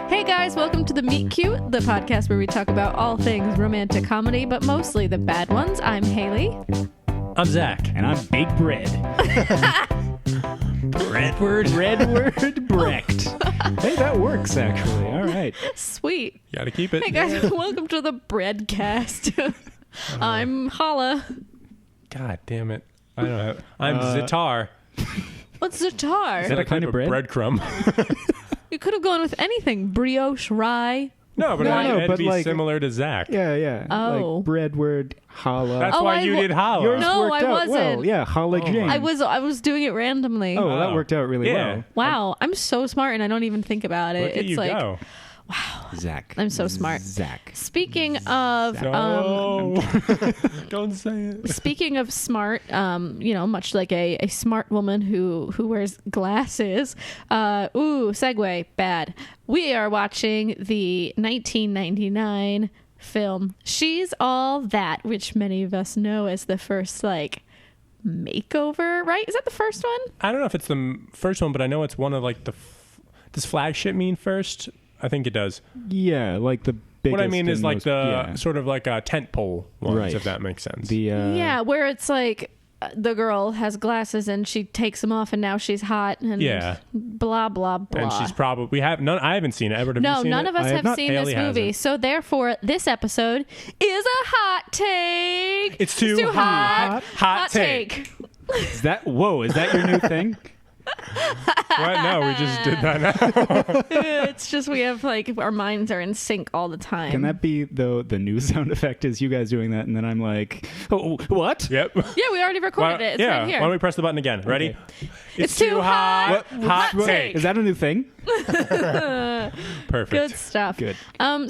Hey guys, welcome to The Meet Cute, the podcast where we talk about all things romantic comedy, but mostly the bad ones. I'm Haley. I'm Zach. And I'm Big Bread. Redward Brecht. Hey, that works, actually. All right. Sweet. You gotta keep it. Hey guys, welcome to the Breadcast. I'm Holla. God damn it. I don't know. I'm Zitar. What's Zatar? Is that a kind of bread? Breadcrumb. You could have gone with anything. Brioche, rye. No, but it'd but be like- similar to Zach. Yeah. Oh. Like Breadward, Holla. That's why you did holla. Yours No, worked I out wasn't. well. Yeah, Holla Jane. I was doing it randomly. Oh, well, that worked out really Yeah. well. Wow, I'm so smart and I don't even think about it. Look at It's you like go. Zach. I'm so smart. Zach. Speaking of No. Don't say it. Speaking of smart, much like a smart woman who wears glasses. Segue, bad. We are watching the 1999 film She's All That, which many of us know as the first makeover, right? Is that the first one? I don't know if it's the first one, but I know it's one of does flagship mean first? I think it does. Yeah, like the biggest. What I mean is and most, sort of like a tent pole ones, Right. if that makes sense. Yeah, where it's like the girl has glasses and she takes them off and now she's hot and blah blah blah. And she's probably I haven't seen it. Edward, have you seen none it? of us I have have not. seen Haley this movie. hasn't. So therefore, this episode is a hot take. It's too hot. Hot take. Is that your new thing? What? No, we just did that now. It's just we have our minds are in sync all the time. Can that be, though, the new sound effect is you guys doing that, and then I'm like, oh, what? Yep. Yeah, we already recorded it. It's right here. Why don't we press the button again? Ready? Okay. It's too hot. Hot take. Is that a new thing? Perfect. Good stuff. Good.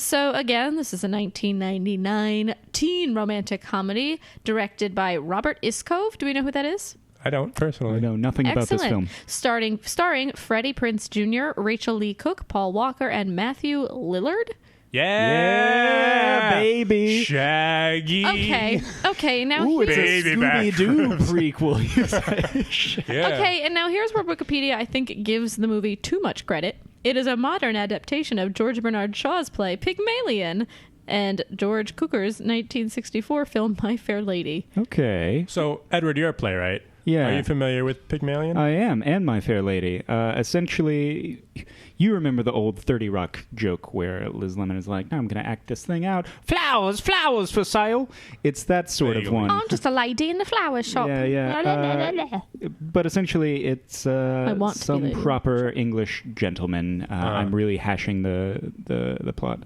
So again, this is a 1999 teen romantic comedy directed by Robert Iskov. Do we know who that is? I don't personally. I know nothing about this film. Starring Freddie Prinze Jr., Rachel Lee Cook, Paul Walker, and Matthew Lillard. Yeah, baby. Shaggy. Okay. Now Ooh, it's Baby a back Scooby-Doo ribs. prequel. Yeah. Okay, and now here's where Wikipedia, I think, gives the movie too much credit. It is a modern adaptation of George Bernard Shaw's play Pygmalion and George Cukor's 1964 film My Fair Lady. Okay. So, Edward, you're a playwright. Yeah. Are you familiar with Pygmalion? I am, and My Fair Lady. Essentially, you remember the old 30 Rock joke where Liz Lemon is like, no, I'm going to act this thing out. Flowers for sale. It's that sort There of you go. one. I'm just a lady in the flower shop. Yeah. But essentially, it's want to be some lady. proper English gentleman. I'm really hashing the plot.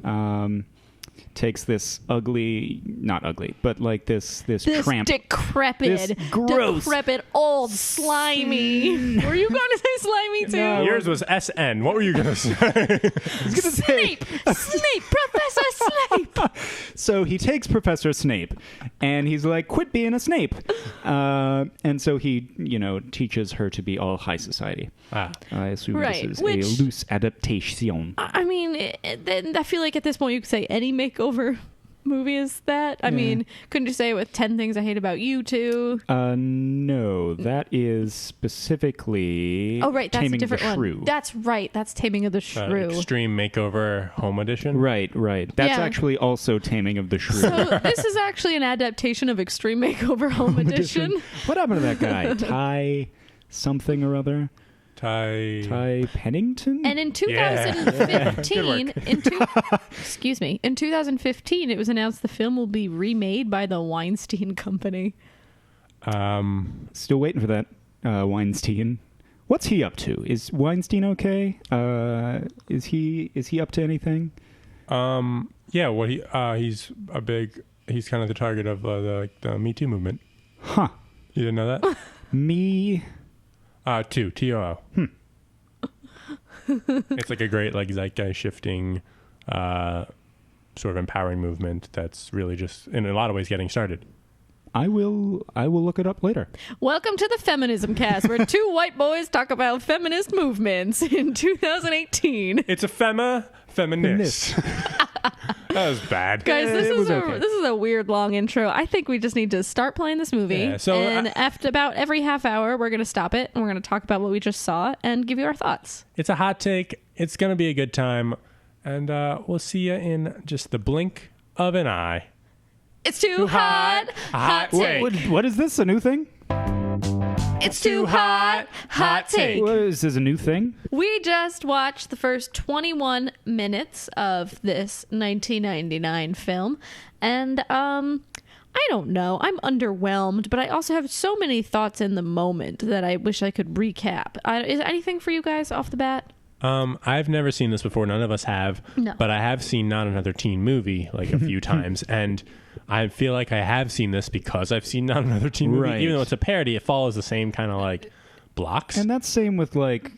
Takes this not ugly, but like this tramp. decrepit, gross old slimy. Were you going to say slimy too? No. Yours was SN. What were you going to say? Snape, Professor Snape. So he takes Professor Snape, and he's like, "Quit being a Snape," and so he, teaches her to be all high society. Ah. I assume Right, this is which- a loose adaptation. I mean, I feel like at this point you could say any makeover movie is that. I mean, couldn't you say it with 10 Things I Hate About You too? No, that is specifically Oh, right, that's Taming a different the Shrew. one. That's right, that's Taming of the Shrew. Extreme Makeover Home Edition. Right. That's Yeah. actually also Taming of the Shrew. So this is actually an adaptation of Extreme Makeover Home Edition. What happened to that guy? Ty something or other? Ty Pennington? And in Yeah. 2015, Good in 2015, it was announced the film will be remade by the Weinstein Company. Still waiting for that. Weinstein. What's he up to? Is Weinstein okay? Is he up to anything? Yeah. What he's he's kind of the target of the Me Too movement. Huh. You didn't know that? Me. T-O-O. It's like a great zeitgeist shifting, sort of empowering movement that's really just in a lot of ways getting started. I will look it up later. Welcome to the Feminism Cast, where two white boys talk about feminist movements in 2018. It's a feminist. That was bad. Guys, this It is was okay. this is a weird long intro. I think we just need to start playing this movie. Yeah, so and after about every half hour, we're going to stop it and we're going to talk about what we just saw and give you our thoughts. It's a hot take. It's going to be a good time. And we'll see you in just the blink of an eye. It's too hot. Hot take. What is this? A new thing? It's too hot. Hot take. What is this? A new thing? We just watched the first 21 minutes of this 1999 film, and I don't know. I'm underwhelmed, but I also have so many thoughts in the moment that I wish I could recap. Is anything for you guys off the bat? I've never seen this before. None of us have. No. But I have seen Not Another Teen Movie like a few times, and I feel like I have seen this because I've seen Not Another Teen Movie. Right. Even though it's a parody, it follows the same kind of like blocks. And that's same with like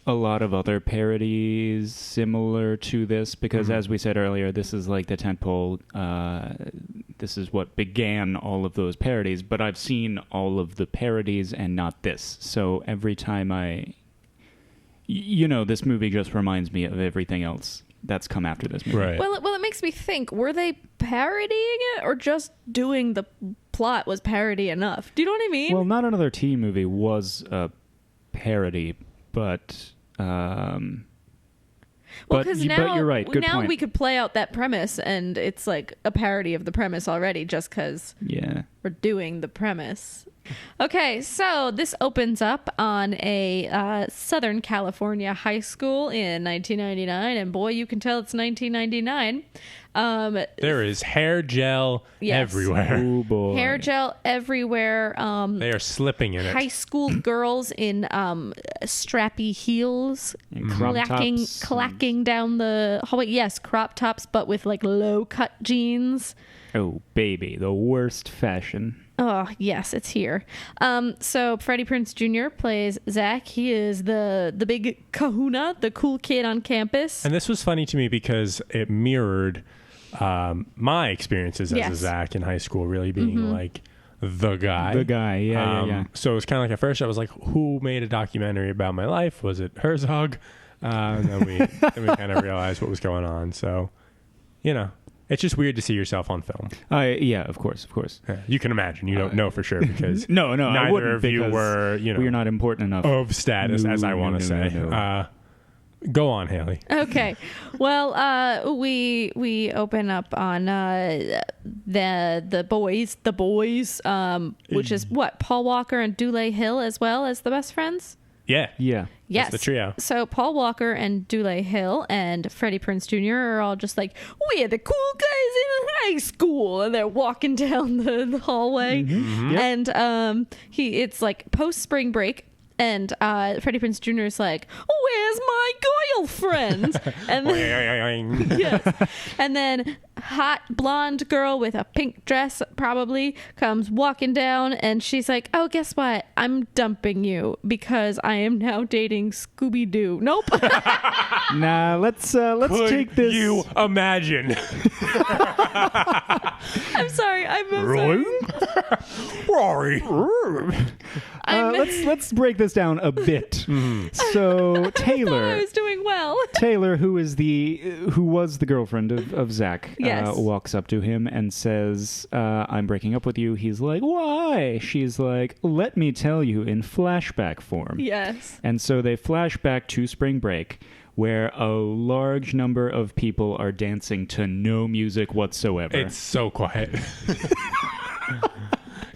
a lot of other parodies similar to this, because as we said earlier, this is like the tentpole. This is what began all of those parodies, but I've seen all of the parodies and not this. So every time this movie just reminds me of everything else that's come after this movie. Right. Well, it makes me think, were they parodying it or just doing the plot was parody enough? Do you know what I mean? Well, Not Another Teen Movie was a parody, but because now, you're right. Good now point. we could play out that premise, and it's like a parody of the premise already, just because we're doing the premise. Okay, so this opens up on a Southern California high school in 1999, and boy, you can tell it's 1999. There is hair gel everywhere. Oh boy. Hair gel everywhere. They are slipping in it. High school girls in strappy heels, And crop tops. clacking down the hallway. Yes, crop tops, but with like low cut jeans. Oh baby, the worst fashion. Oh, yes, it's here. So Freddie Prinze Jr. plays Zach. He is the big kahuna, the cool kid on campus. And this was funny to me because it mirrored my experiences as a Zach in high school, really being like the guy. The guy, yeah. So it was kind of like at first I was like, who made a documentary about my life? Was it Herzog? And then we kind of realized what was going on. So, it's just weird to see yourself on film. Yeah, of course. Yeah, you can imagine. You don't know for sure because No, I neither wouldn't, of you were, we're not important enough of status, as I want to say. No. Go on, Haley. Okay. Well, we open up on the boys, which is what, Paul Walker and Dule Hill as well as the best friends? Yeah. Yeah. Yes. That's the trio. So Paul Walker and Dule Hill and Freddie Prinze Jr. are all just like, we're the cool guys in high school, and they're walking down the hallway. Mm-hmm. Yep. And it's like post spring break. And Freddie Prinze Jr. is like, where's my girlfriend? And then, yes. And then hot blonde girl with a pink dress probably comes walking down, and she's like, oh, guess what? I'm dumping you because I am now dating Scooby-Doo. Nope. Nah, let's Could take this. you imagine? I'm sorry. Rory. Let's break this down a bit. So I Taylor, was doing well. Taylor, who was the girlfriend of Zach, Yes. walks up to him and says, "I'm breaking up with you." He's like, "Why?" She's like, "Let me tell you," in flashback form. Yes. And so they flash back to spring break, where a large number of people are dancing to no music whatsoever. It's so quiet.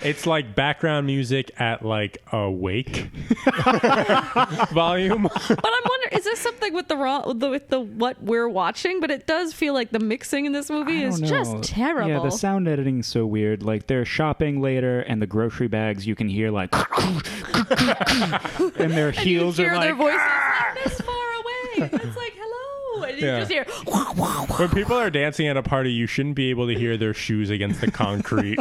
It's like background music at like a wake volume. But I'm wondering, is this something with the what we're watching? But it does feel like the mixing in this movie is just terrible. Yeah, the sound editing's so weird. Like they're shopping later, and the grocery bags you can hear like, and their heels you hear are their like, voices like this far away. It's like hello, and you just hear. When people are dancing at a party, you shouldn't be able to hear their shoes against the concrete.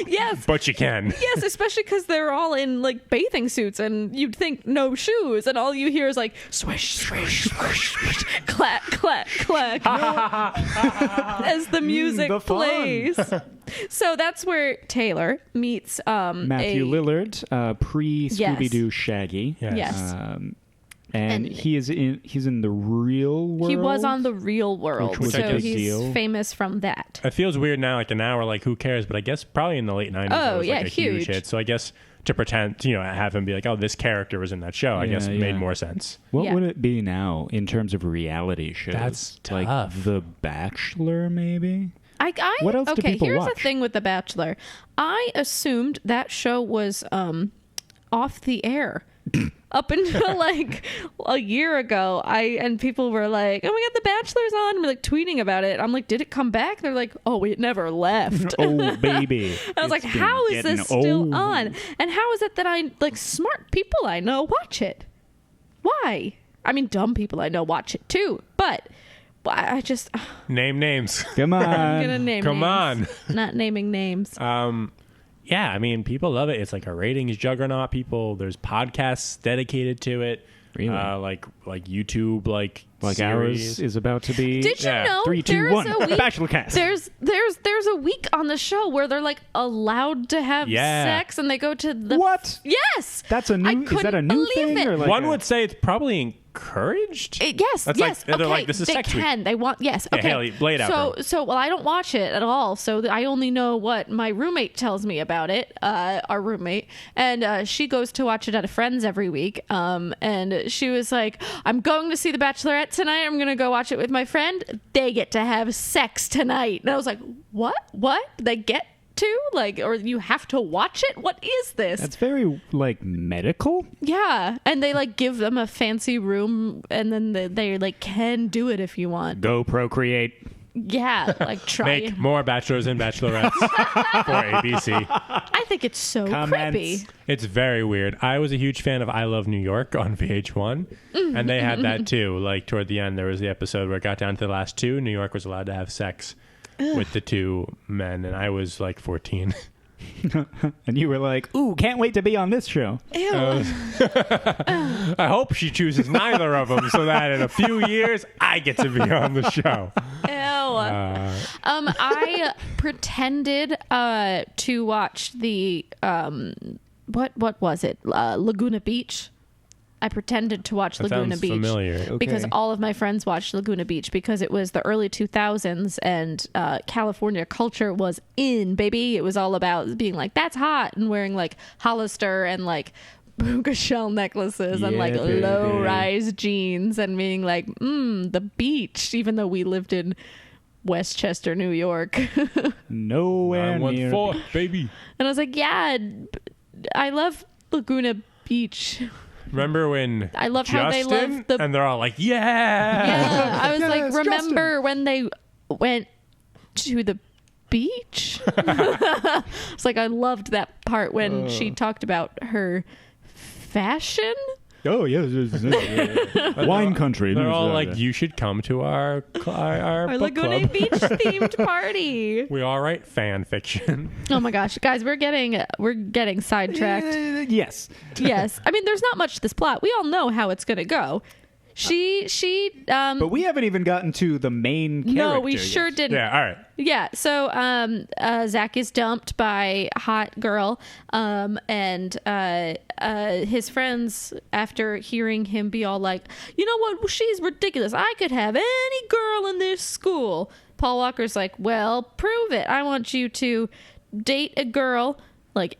Yes. But you can. Yes, especially because they're all in like bathing suits, and you'd think no shoes, and all you hear is like swish, swish, swish, swish, clack, clack, clack, as the music the fun. plays. So that's where Taylor meets Matthew Lillard, pre Scooby-Doo Shaggy. Yes. And he's in the real world. He was on the Real World, Which was a so big he's deal. famous from that. It feels weird now, like an hour, like who cares? But I guess probably in the late 90s, Oh, it was yeah, like a huge huge. hit. So I guess to pretend, have him be like, oh, this character was in that show. I guess it made more sense. What would it be now in terms of reality shows? That's like tough. The Bachelor, maybe? What else do people here's watch? the thing with The Bachelor. I assumed that show was off the air up until like a year ago. And people were like, "Oh my god, The Bachelor's on!" And we're like tweeting about it. I'm like, "Did it come back?" They're like, "Oh, it never left." Oh baby! I was like, "How is this still on? And how is it that smart people I know watch it? Why? I mean, dumb people I know watch it too, but." I just name names. Come on. I'm gonna name Come names. Not naming names. Yeah, I mean, people love it. It's like a ratings juggernaut. There's podcasts dedicated to it. Really? Like YouTube, like ours series. is about to be. Did you know 3, 2, 1. Bachelor cast. There's a week on the show where they're like allowed to have sex, and they go to the What? Yes, That's a new. Is that a new thing? Or like One would say it's probably encouraged. Yes. That's yes. Like, they're like, this is they sex can. week. They want. Yes. Yeah, Okay. Haley, lay it out for 'em. So I don't watch it at all. So I only know what my roommate tells me about it. Our roommate, and she goes to watch it at a friend's every week. And she was like, "I'm going to see The Bachelorette tonight. I'm gonna go watch it with my friend. They get to have sex tonight." And I was like, "What? What? They get to or you have to watch it? What is this?" That's very medical. Yeah, and they give them a fancy room, and then they can do it if you want. Go procreate. Yeah, try. Make more Bachelors and Bachelorettes for ABC. I think it's so Comments. creepy. It's very weird. I was a huge fan of I Love New York on VH1, and they had that too. Toward the end, there was the episode where it got down to the last two. New York was allowed to have sex with the two men, and I was 14. And you were like, "Ooh, can't wait to be on this show." Ew. I hope she chooses neither of them so that in a few years I get to be on the show. Ew. I pretended to watch the what was it? Laguna Beach. I pretended to watch That Laguna sounds Beach familiar. because Okay. all of my friends watched Laguna Beach because it was the early 2000s and California culture was in, baby. It was all about being that's hot and wearing Hollister and puka shell necklaces and Yeah, baby. low-rise jeans and being the beach, even though we lived in Westchester, New York. Nowhere near. 914, baby. And I was like, yeah, I love Laguna Beach. Remember when I love how they Justin, love the and they're all like, Yeah, I was Yes, remember when they went to the beach? It's I loved that part when she talked about her fashion. Oh yes, wine country. They're all like, you should come to our Our book Laguna club. Beach themed party. We all write fan fiction. Oh my gosh, guys, we're getting sidetracked. Yes. Yes. I mean, there's not much to this plot. We all know how it's going to go. But we haven't even gotten to the main character. No, we yet. sure didn't. Yeah, all right. Yeah, so Zach is dumped by hot girl, and his friends, after hearing him be all like, "You know what? She's ridiculous. I could have any girl in this school." Paul Walker's like, "Well, prove it. I want you to date a girl.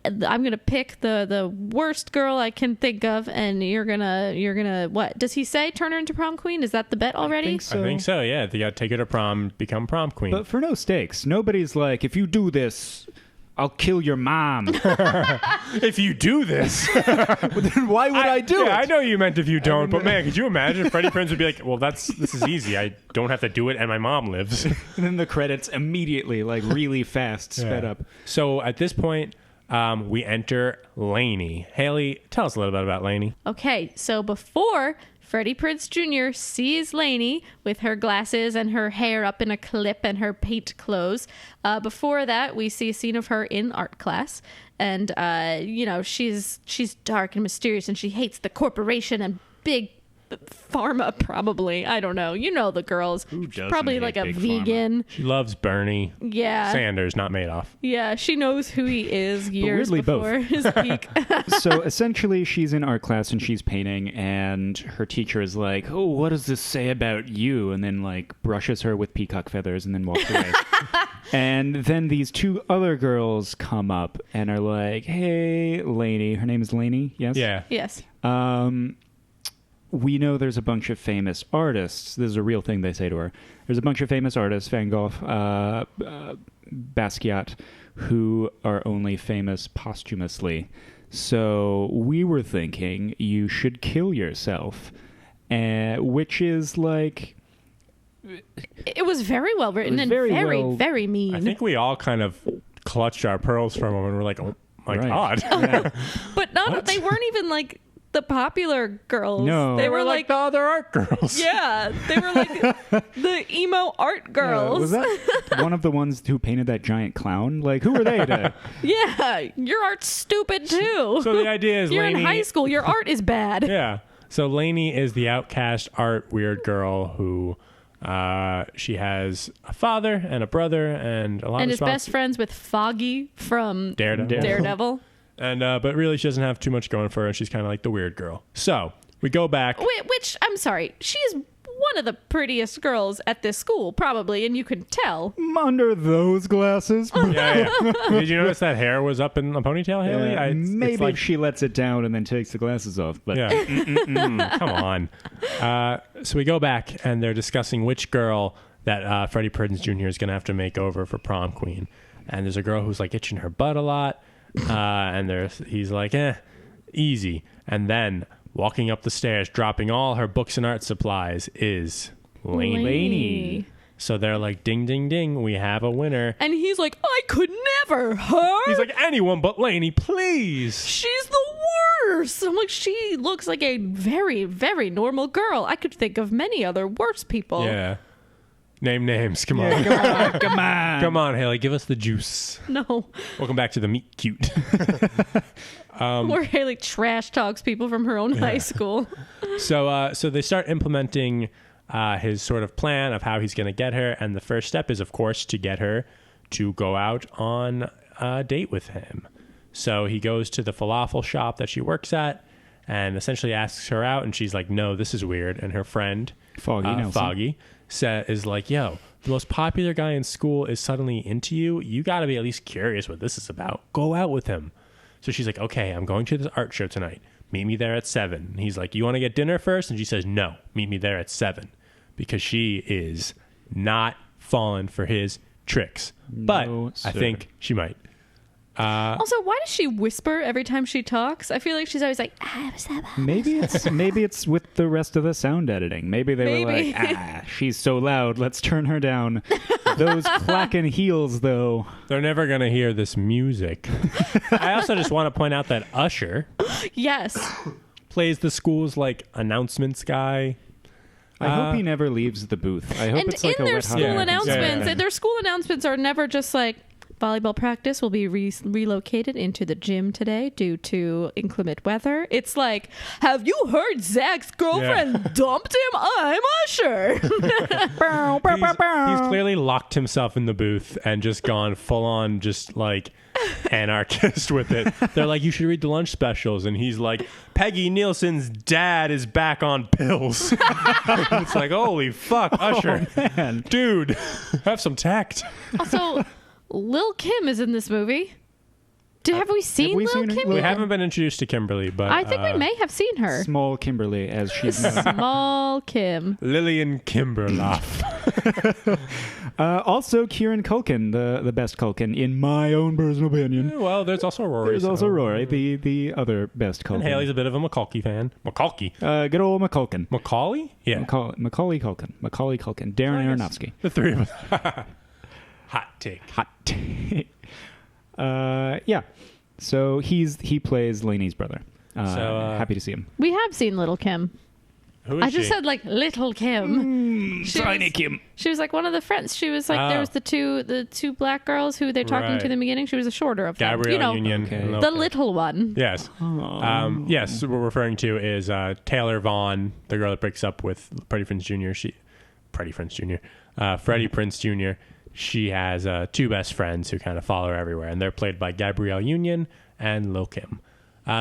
I'm gonna pick the worst girl I can think of, and you're gonna what does he say? Turn her into prom queen? Is that the bet already?" think so. I think so, yeah. They got to take her to prom, become prom queen. But for no stakes. Nobody's like, if you do this, I'll kill your mom. if you do this, Then why would I do it? I know you meant if you don't, but man, could you imagine if Freddie Prinze would be like, well, this is easy. I don't have to do it, and my mom lives. And then the credits immediately, really fast, sped up. So at this point, we enter Lainey. Haley, tell us a little bit about Lainey. Okay, so before Freddie Prinze Jr. sees Lainey with her glasses and her hair up in a clip and her paint clothes, before that we see a scene of her in art class, and she's dark and mysterious, and she hates the corporation and big pharma, probably. I don't know. You know the girls. Who doesn't Probably hate like a big vegan. She loves Bernie Yeah. Sanders, not Madoff. Yeah, she knows who he is years weirdly both. before his peak. So essentially, she's in art class and she's painting, and her teacher is like, "Oh, what does this say about you?" And then brushes her with peacock feathers and then walks away. And then these two other girls come up and are like, hey, Lainey. Her name is Lainey, yes? Yeah. Yes. We know there's a bunch of famous artists. This is a real thing they say to her. There's a bunch of famous artists, Van Gogh, Basquiat, who are only famous posthumously. So we were thinking you should kill yourself, which is like... It was very well written and very mean. I think we all kind of clutched our pearls for a moment. We're like, oh my God. Yeah. But they weren't even like the popular girls. No. They were like the other art girls. Yeah, they were like the emo art girls. Was that one of the ones who painted that giant clown? Like, who were they to... Yeah, your art's stupid too. So the idea is you're Lainey... in high school. Your art is bad. Yeah. So Lainey is the outcast art weird girl who... she has a father and a brother and a lot and of is best friends with Foggy from Daredevil. And but really she doesn't have too much going for her, and she's kind of like the weird girl. So we go back. Which I'm sorry, she's one of the prettiest girls at this school, probably, and you can tell. Under those glasses. Yeah. Did you notice that hair was up in a ponytail, Haley? Maybe like, she lets it down and then takes the glasses off. But yeah. Come on. So we go back, and they're discussing which girl that Freddie Prinze Jr. is going to have to make over for prom queen. And there's a girl who's like itching her butt a lot. And he's like, easy. And then walking up the stairs, dropping all her books and art supplies, is Lainey. So they're like, ding, ding, ding, we have a winner. And he's like, I could never, her. He's like, anyone but Lainey, please. She's the worst. I'm like, she looks like a very, very normal girl. I could think of many other worse people. Yeah. Name names. Come on. Come on. Come on, Haley. Give us the juice. No. Welcome back to the Meet Cute. Where Haley trash talks people from her own high school. So they start implementing his sort of plan of how he's going to get her. And the first step is, of course, to get her to go out on a date with him. So he goes to the falafel shop that she works at and essentially asks her out. And she's like, no, this is weird. And her friend, Foggy, is like, yo, the most popular guy in school is suddenly into you. You got to be at least curious what this is about. Go out with him. So she's like, okay, I'm going to this art show tonight. Meet me there at 7. And he's like, you want to get dinner first? And she says, no, meet me there at 7. Because she is not falling for his tricks. But I think she might. Also, why does she whisper every time she talks? I feel like she's always like, maybe it's with the rest of the sound editing. Maybe they were like, she's so loud, let's turn her down. Those clacking heels, though. They're never going to hear this music. I also just want to point out that Usher yes, plays the school's like announcements guy. I hope he never leaves the booth. I hope it's like in their school announcements, their school announcements are never just like, volleyball practice will be relocated into the gym today due to inclement weather. It's like, have you heard Zach's girlfriend dumped him? I'm Usher. He's clearly locked himself in the booth and just gone full on just like anarchist with it. They're like, you should read the lunch specials. And he's like, Peggy Nielsen's dad is back on pills. It's like, holy fuck, Usher. Man. Dude, have some tact. Also, Lil' Kim is in this movie. Have we seen Lil' Kim? We haven't been introduced to Kimberly, but I think we may have seen her. Small Kimberly, as she's known. Small Kim. Lillian Kimberloff. Also, Kieran Culkin, the best Culkin, in my own personal opinion. Well, there's also Rory. There's also Rory, the other best Culkin. And Haley's a bit of a Macaulay fan. Macaulay. Good old McCulkin. Macaulay? Yeah. Macaulay Culkin. Darren Aronofsky. The three of us. Hot take. Yeah. So he plays Lainey's brother. Happy to see him. We have seen Little Kim. Who is I just said like Little Kim. Tiny Kim. She was like one of the friends. She was like there was the two black girls who they're talking to in the beginning. She was the shorter of them. Gabrielle Union. Okay. The little one. Yes. Yes, what we're referring to is Taylor Vaughn, the girl that breaks up with Freddie Prinze Jr. Freddie Prinze Jr. She has two best friends who kind of follow her everywhere, and they're played by Gabrielle Union and Lil' Kim.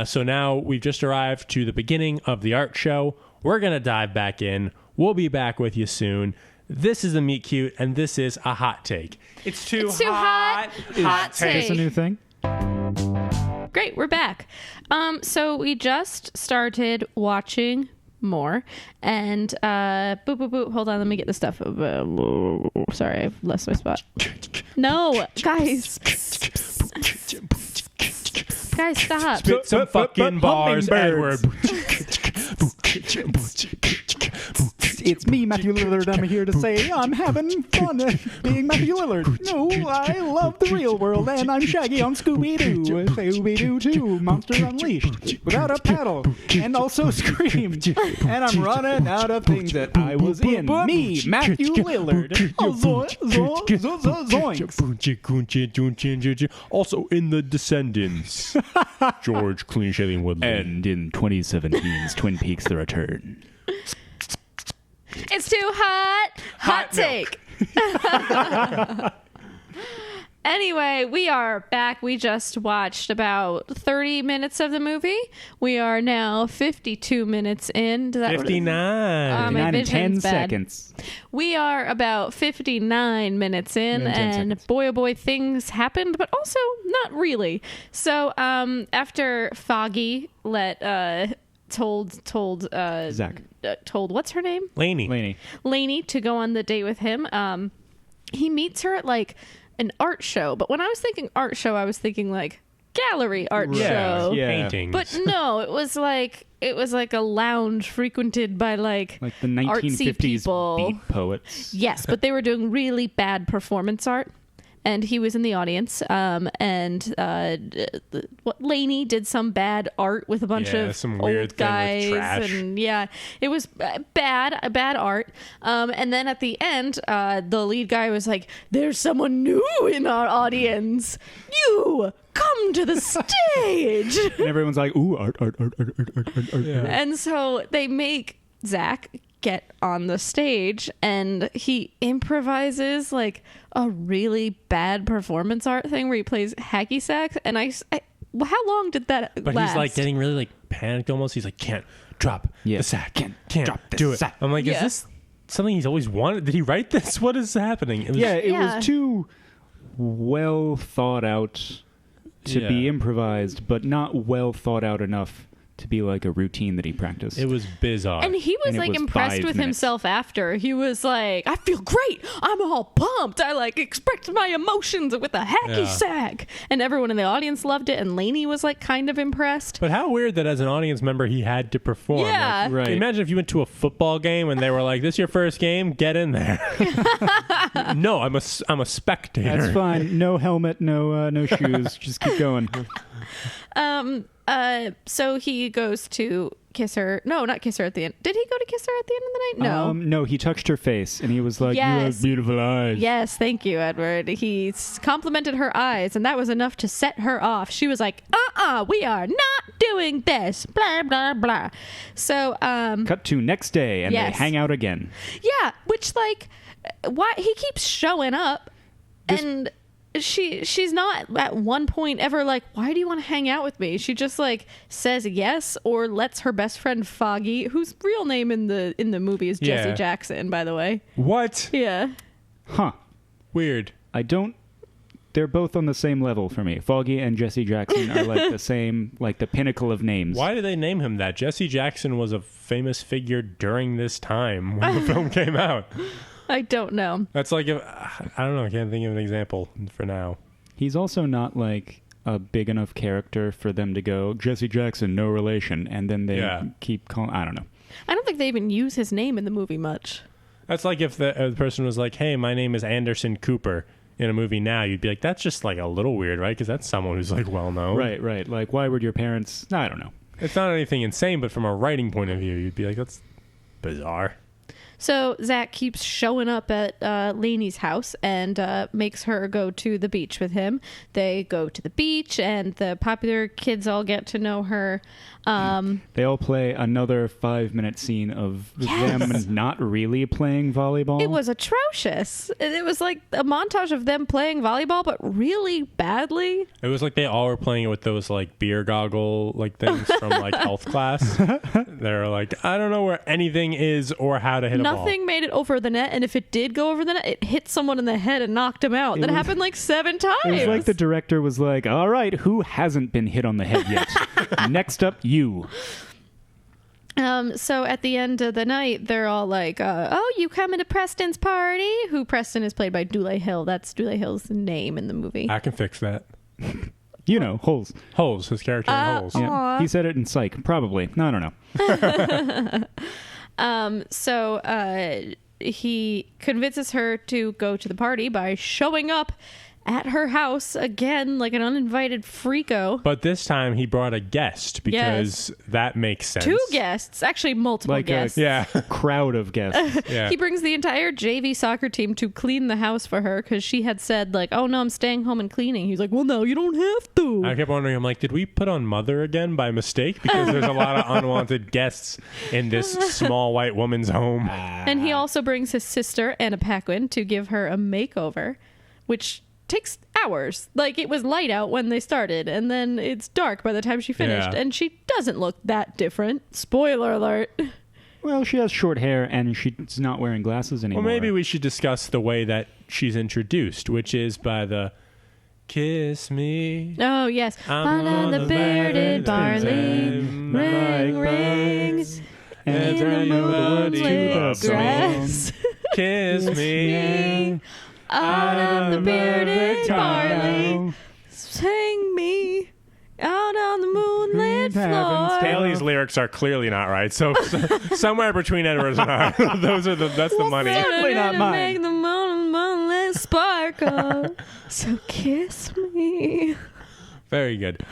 So now we've just arrived to the beginning of the art show. We're going to dive back in. We'll be back with you soon. This is the Meet Cute, and this is a hot take. It's too hot. Hot Is this a take. new thing? Great, we're back. So we just started watching more, and boop. Hold on, let me get the stuff. Sorry, I've lost my spot. No, guys. Guys, stop. Spit some fucking bars, Edward. It's me, Matthew Lillard. I'm here to say I'm having fun being Matthew Lillard. No, I love the real world, and I'm Shaggy on Scooby-Doo. Scooby-Doo 2, Monsters Unleashed, without a paddle, and also Scream. And I'm running out of things that I was in. Me, Matthew Lillard. Zoinks. Also in The Descendants. George Clean-Shaven Woodley. And in 2017's Twin Peaks: The Return. It's too hot. Hot milk. take. Anyway, we are back. We just watched about 30 minutes of the movie. We are now 52 minutes in. Does that 59. my 9 and 10 vision's bad. seconds. We are about 59 minutes in, 9 and 10 and seconds. boy, oh boy, things happened, but also not really. So after Foggy told Zach. told what's her name? Lainey. Lainey to go on the date with him. He meets her at like an art show, but when I was thinking art show, I was thinking like gallery art show. Yeah. Paintings. But no, it was like a lounge frequented by like Like the artsy 1950s people. beat poets. Yes, but they were doing really bad performance art. And he was in the audience, what Lainey did some bad art with a bunch of some weird old thing with guys, trash. and it was bad art. And then at the end, the lead guy was like, "There's someone new in our audience. You come to the stage." And everyone's like, ooh, art. Yeah. And so they make Zach get on the stage, and he improvises like a really bad performance art thing where he plays hacky sax. And I how long did that But last? he's like getting really like panicked almost. He's like, can't drop Yeah. the sack. Can't drop the do it. sack. I'm like, Yeah. is this something he's always wanted? Did he write this? What is happening? It was, Yeah, it Yeah. was too well thought out to be Yeah. improvised, but not well thought out enough to be like a routine that he practiced. It was bizarre. And he was And it like was impressed 5 with minutes. himself after. He was like, "I feel great. I'm all pumped. I like expressed my emotions with a hacky Yeah. sack." And everyone in the audience loved it. And Lainey was like kind of impressed. But how weird that as an audience member he had to perform. Yeah. Like, Right. Imagine if you went to a football game and they were like, "This your first game? Get in there." No, I'm a spectator. That's fine. No helmet, no shoes. Just keep going. So he goes to kiss her. No, not kiss her at the end. Did he go to kiss her at the end of the night? No. No, he touched her face and he was like, "You Yes. have beautiful eyes." Yes, thank you, Edward. He complimented her eyes, and that was enough to set her off. She was like, we are not doing this. Blah, blah, blah. So, Cut to next day and Yes. they hang out again. yeah, which, like, why he keeps showing up, This- and she's not at one point ever like, "Why do you want to hang out with me?" She just like says yes, or lets her best friend Foggy, whose real name in the movie is Jesse Yeah. Jackson, by the way. What? Yeah. Huh. Weird. They're both on the same level for me. Foggy and Jesse Jackson are like the same, like the pinnacle of names. Why did they name him that? Jesse Jackson was a famous figure during this time when the film came out. I don't know. That's like, I don't know. I can't think of an example for now. He's also not like a big enough character for them to go, Jesse Jackson, no relation. And then they keep calling, I don't know. I don't think they even use his name in the movie much. That's like if the person was like, "Hey, my name is Anderson Cooper." In a movie now, you'd be like, "That's just like a little weird, right?" Because that's someone who's like well known. Right. Like, why would your parents, I don't know. It's not anything insane, but from a writing point of view, you'd be like, "That's bizarre." So Zach keeps showing up at Lainey's house and makes her go to the beach with him. They go to the beach, and the popular kids all get to know her. They all play another 5-minute scene of them not really playing volleyball. It was atrocious. It was like a montage of them playing volleyball, but really badly. It was like they all were playing it with those like beer goggle like things from like health class. They're like, I don't know where anything is or how to hit a ball. Nothing made it over the net, and if it did go over the net, it hit someone in the head and knocked him out. That happened like 7 times. It was like the director was like, all right, who hasn't been hit on the head yet? Next up, you. So at the end of the night, they're all like, oh, you coming to Preston's party? Who Preston is played by Dule Hill. That's Dule Hill's name in the movie. I can fix that. You know, Holes. Holes, his character in Holes. Yeah. He said it in Psych, probably. No, I don't know. So he convinces her to go to the party by showing up at her house again, like an uninvited freako. But this time he brought a guest because that makes sense. 2 guests, actually multiple guests. A crowd of guests. Yeah. He brings the entire JV soccer team to clean the house for her because she had said like, oh no, I'm staying home and cleaning. He's like, well, no, you don't have to. I kept wondering, I'm like, did we put on Mother again by mistake? Because there's a lot of unwanted guests in this small white woman's home. And he also brings his sister, Anna Paquin, to give her a makeover, which takes hours. Like, it was light out when they started, and then it's dark by the time she finished, and she doesn't look that different. Spoiler alert. Well, she has short hair, and she's not wearing glasses anymore. Well, maybe we should discuss the way that she's introduced, which is by the kiss me. Oh, yes. On the bearded barley, ring rings, in the moonlit grass. Kiss me. Out of the bearded barley, sing me out on the moonlit floor. Haley's lyrics are clearly not right, so somewhere between Edwards and I, that's the money. Certainly not mine. Make the moonlit sparkle. So kiss me. Very good.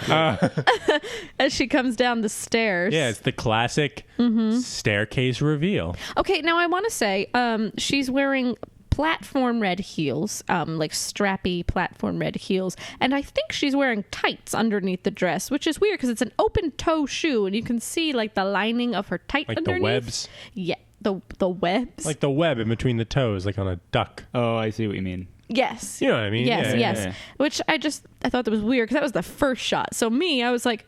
As she comes down the stairs. Yeah, it's the classic staircase reveal. Okay, now I want to say she's wearing platform red heels, like strappy platform red heels, and I think she's wearing tights underneath the dress, which is weird because it's an open toe shoe and you can see like the lining of her tight like underneath. The webs. Yeah, the webs. Like the web in between the toes, like on a duck. Oh, I see what you mean. Yes. You know what I mean? Yes, Yeah. yes. Which I thought that was weird because that was the first shot. So I was like,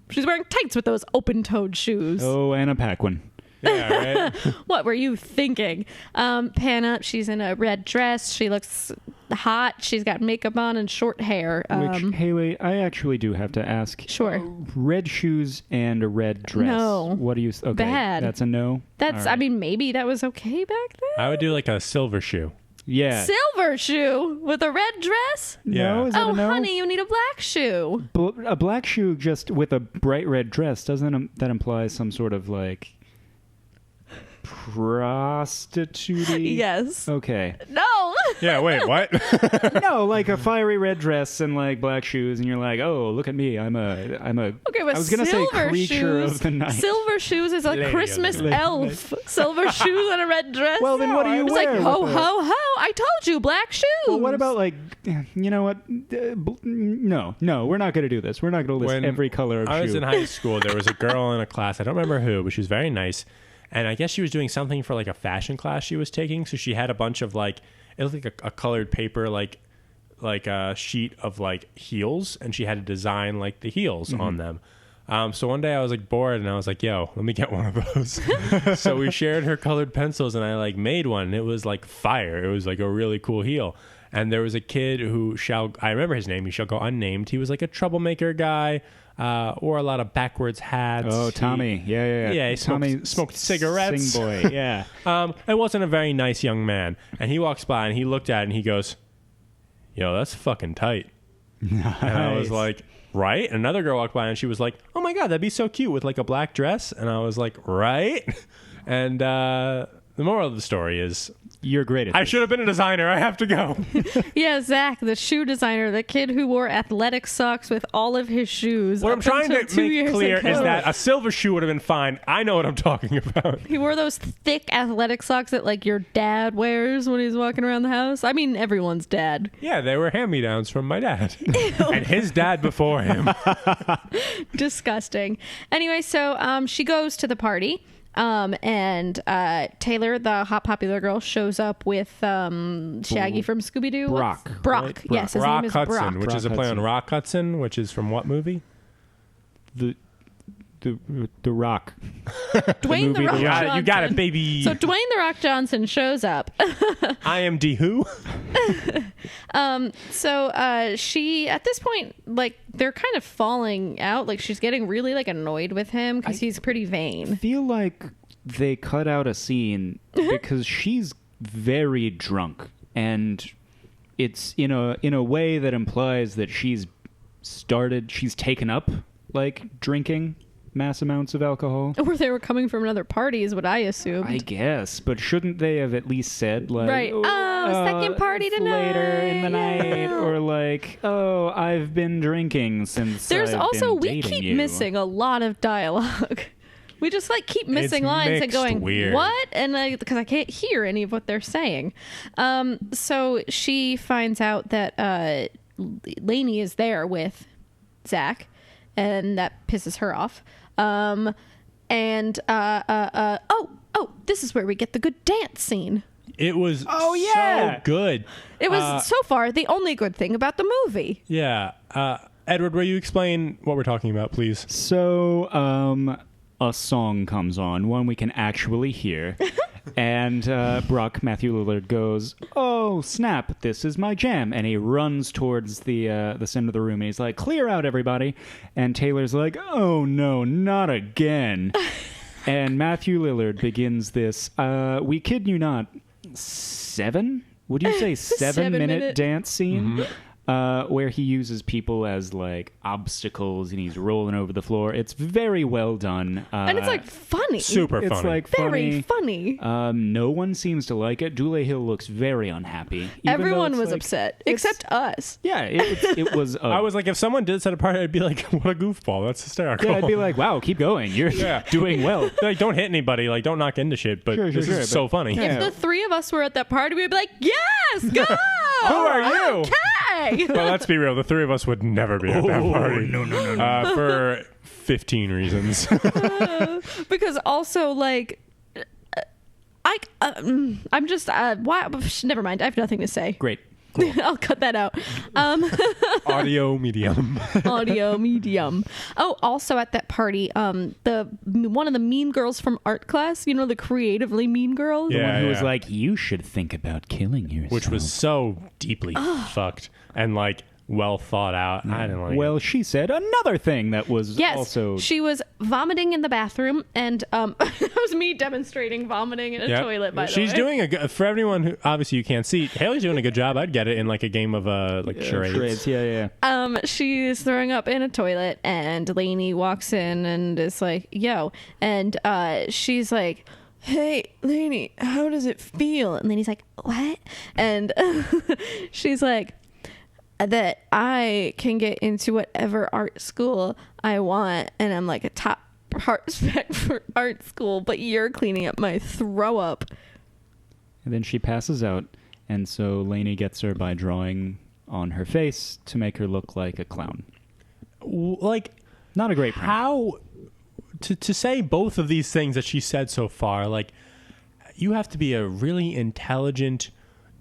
she's wearing tights with those open-toed shoes. Oh, Anna Paquin. Yeah, right? What were you thinking? Pan up. She's in a red dress. She looks hot. She's got makeup on and short hair. Which, Haley, I actually do have to ask. Sure. Red shoes and a red dress. No. What do you... Okay, bad. That's a no? That's. All right. I mean, maybe that was okay back then. I would do like a silver shoe. Yeah. Silver shoe with a red dress? No, Yeah. is that Oh, a no? honey, you need a black shoe. A black shoe just with a bright red dress, doesn't that imply some sort of like prostitute? Yes. Okay. No. Yeah, wait, what? No, like a fiery red dress and like black shoes, and you're like, oh, look at me, I'm a. Okay, but I was gonna say silver creature shoes, of the night. Silver shoes is a Lady of the Christmas night. elf. Silver shoes and a red dress. Well, then what do you It's wear? like ho with ho ho. I told you, black shoes. Well, what about like, you know what? No, we're not going to do this. We're not going to list When every color of I was shoe. in high school, there was a girl in a class, I don't remember who, but she was very nice. And I guess she was doing something for like a fashion class she was taking. So she had a bunch of like, it looked like a colored paper, like a sheet of like heels. And she had to design like the heels on them. So one day I was like bored and I was like, yo, let me get one of those. So we shared her colored pencils and I like made one. And it was like fire. It was like a really cool heel. And there was a kid who I remember his name, he shall go unnamed. He was like a troublemaker guy, wore a lot of backwards hats. Oh, Tommy. Yeah. Yeah, he smoked cigarettes. Sing boy, yeah. It wasn't a very nice young man. And he walks by and he looked at it and he goes, yo, that's fucking tight. Nice. And I was like, right? And another girl walked by and she was like, oh my God, that'd be so cute with like a black dress. And I was like, right? And the moral of the story is You're great at I this. should have been a designer. I have to go. Yeah, Zach, the shoe designer, the kid who wore athletic socks with all of his shoes. What I'm trying to until 2 make years clear ago. is that a silver shoe would have been fine. I know what I'm talking about. He wore those thick athletic socks that like your dad wears when he's walking around the house. I mean, everyone's dad. Yeah, they were hand-me-downs from my dad. And his dad before him. Disgusting. Anyway, so she goes to the party. And Taylor, the hot popular girl, shows up with Shaggy from Scooby-Doo. Brock. Brock. Right? Yes, his Rock name is Hudson, Brock. which is a Brock play on Hudson. Rock Hudson, which is from what movie? The Rock. Dwayne the movie Rock The Johnson. You got it, baby. So Dwayne the Rock Johnson shows up. I am D who? So she, at this point, like, they're kind of falling out. Like, she's getting really, like, annoyed with him because he's pretty vain. I feel like they cut out a scene because she's very drunk, and it's in a way that implies that she's taken up like drinking mass amounts of alcohol. Or they were coming from another party is what I assumed. I guess, but shouldn't they have at least said like, Right. Second party tonight. later in the night, Yeah. or like, oh, I've been drinking since. There's I've also, been we dating keep you. missing a lot of dialogue. We just like keep missing It's lines and mixed going, weird. what? And because I can't hear any of what they're saying. So she finds out that Lainey is there with Zach, and that pisses her off. Oh, this is where we get the good dance scene. It was yeah. so good. It was so far the only good thing about the movie. Yeah. Edward, will you explain what we're talking about, please? So, a song comes on, one we can actually hear. And Brock, Matthew Lillard, goes, "Oh, snap, this is my jam." And he runs towards the center of the room, and he's like, "Clear out, everybody." And Taylor's like, "Oh, no, not again." And Matthew Lillard begins this, we kid you not, would you say 7-minute dance scene? Where he uses people as like obstacles, and he's rolling over the floor. It's very well done, And it's like funny. Super it's funny. like Very funny. No one seems to like it. Dule Hill looks very unhappy. even though Everyone it's was like- upset, except us. Yeah, it was. I was like, if someone did set apart, I'd be like, what a goofball. That's hysterical. Yeah, I'd be like, wow, keep going. You're doing well. like, don't hit anybody. Like, don't knock into shit. But Sure, this is but- so funny. Yeah. If the three of us were at that party, we'd be like, yes, go! Who are you? Okay. Well, let's be real. The three of us would never be at that party. No. For 15 reasons. Because also, like, I'm just, why? Never mind. I have nothing to say. Great. Cool. I'll cut that out. Audio medium. Audio medium. Oh, also at that party, one of the mean girls from art class, you know, the creatively mean girl. Yeah. One who was like, you should think about killing yourself. Which was so deeply fucked and, like, well thought out. I didn't like well, it. she said another thing that was Yes, also. she was vomiting in the bathroom, and that was me demonstrating vomiting in a Yep. toilet. By She's the way, doing for everyone who obviously you can't see. Haley's doing a good job. I'd get it in like a game of charades. Yeah. she's throwing up in a toilet, and Lainey walks in and is like, "Yo," and she's like, "Hey, Lainey, how does it feel?" And Lainey's like, "What?" And she's like, that I can get into whatever art school I want, and I'm like a top prospect for art school, but you're cleaning up my throw up. And then she passes out, and so Lainey gets her by drawing on her face to make her look like a clown. Like, Not a great prank. how to say both of these things that she said so far, like, you have to be a really intelligent,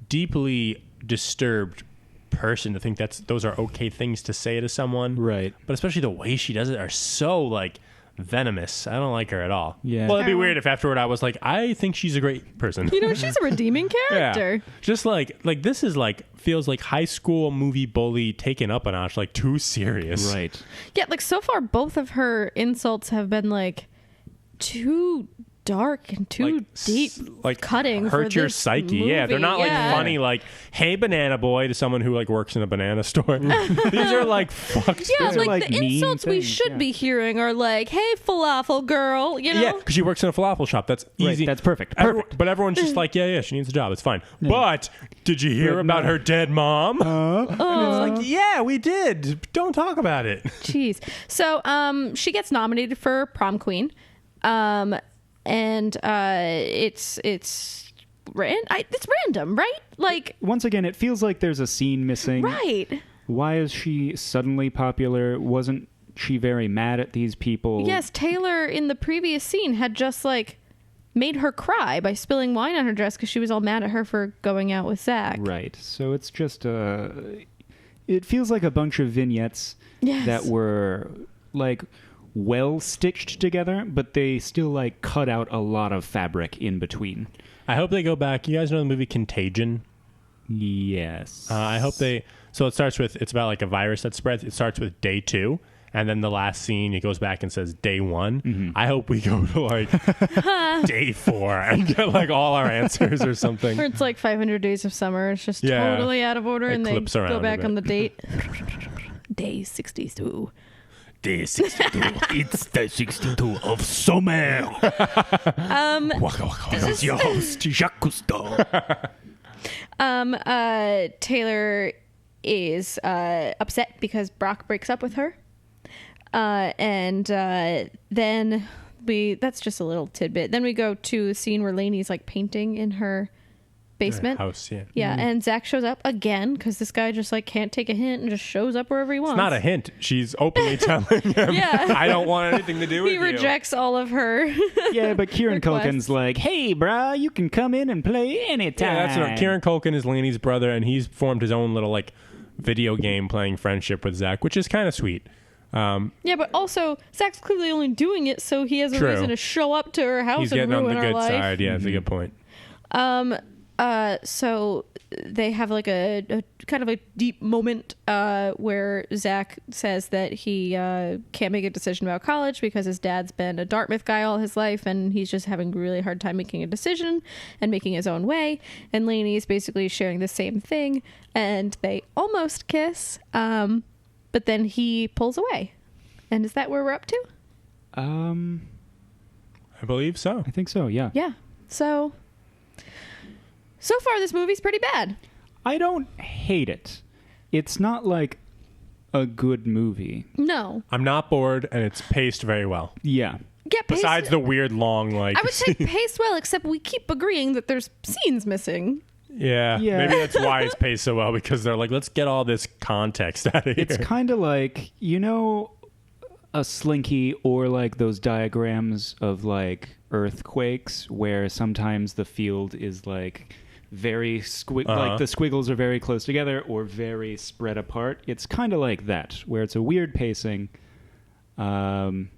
deeply disturbed person to think those are okay things to say to someone. Right. But especially the way she does it are so, like, venomous. I don't like her at all. Yeah. Well, it'd be weird if afterward I was like, I think she's a great person. You know, she's a redeeming character. Yeah. Just like this is like feels like high school movie bully taken up a notch, like too serious. Right. Yeah, like so far both of her insults have been like too dark and too deep, cutting hurt for your this psyche. movie. Yeah, they're not like funny, like, hey, banana boy, to someone who like works in a banana store. These are like fucked. Yeah, These are, like the insults we should be hearing are like, hey, falafel girl, you know? Yeah, because she works in a falafel shop. That's easy. Right, that's perfect. But everyone's just like, yeah, she needs a job. It's fine. Yeah. But did you hear about her dead mom? And it's like, yeah, we did. Don't talk about it. Jeez. So she gets nominated for prom queen. And it's random, right? Like, once again, it feels like there's a scene missing. Right. Why is she suddenly popular? Wasn't she very mad at these people? Yes, Taylor in the previous scene had just like made her cry by spilling wine on her dress because she was all mad at her for going out with Zach. Right. So it's just it feels like a bunch of vignettes that were like well stitched together, but they still like cut out a lot of fabric in between. I hope they go back. You guys know the movie Contagion? Yes. I hope they. So it starts with, it's about like a virus that spreads. It starts with day 2. And then the last scene, it goes back and says day 1. Mm-hmm. I hope we go to like day 4 and get like all our answers or something. Or it's like 500 Days of Summer. It's just totally out of order. And they go back on the date. Day 62. Day 62. It's the 62 of summer. This is your host, Jacques Cousteau. Taylor is upset because Brock breaks up with her. And then that's just a little tidbit. Then we go to a scene where Lainey's like painting in her basement. House, yeah. Yeah, and Zach shows up again because this guy just like can't take a hint and just shows up wherever he wants. It's not a hint. She's openly telling him, I don't want anything to do with you. He rejects all of her. Yeah, but Kieran Culkin's like, hey, brah, you can come in and play anytime. Yeah, that's right. Kieran Culkin is Lainey's brother, and he's formed his own little like video game playing friendship with Zach, which is kind of sweet. Yeah, but also Zach's clearly only doing it so he has a reason to show up to her house and ruin her life. He's getting on the good side. Yeah, that's a good point. So they have like a kind of a deep moment where Zach says that he can't make a decision about college because his dad's been a Dartmouth guy all his life and he's just having a really hard time making a decision and making his own way. And Lainey is basically sharing the same thing and they almost kiss, but then he pulls away. And is that where we're up to? I believe so. I think so, yeah. Yeah. So far, this movie's pretty bad. I don't hate it. It's not like a good movie. No. I'm not bored, and it's paced very well. Yeah. Besides the weird long, like... I would say paced well, except we keep agreeing that there's scenes missing. Yeah. Maybe that's why it's paced so well, because they're like, let's get all this context out of here. It's kind of like, you know, a slinky or like those diagrams of like earthquakes where sometimes the field is like... very like the squiggles are very close together or very spread apart. It's kind of like that, where it's a weird pacing. But I'm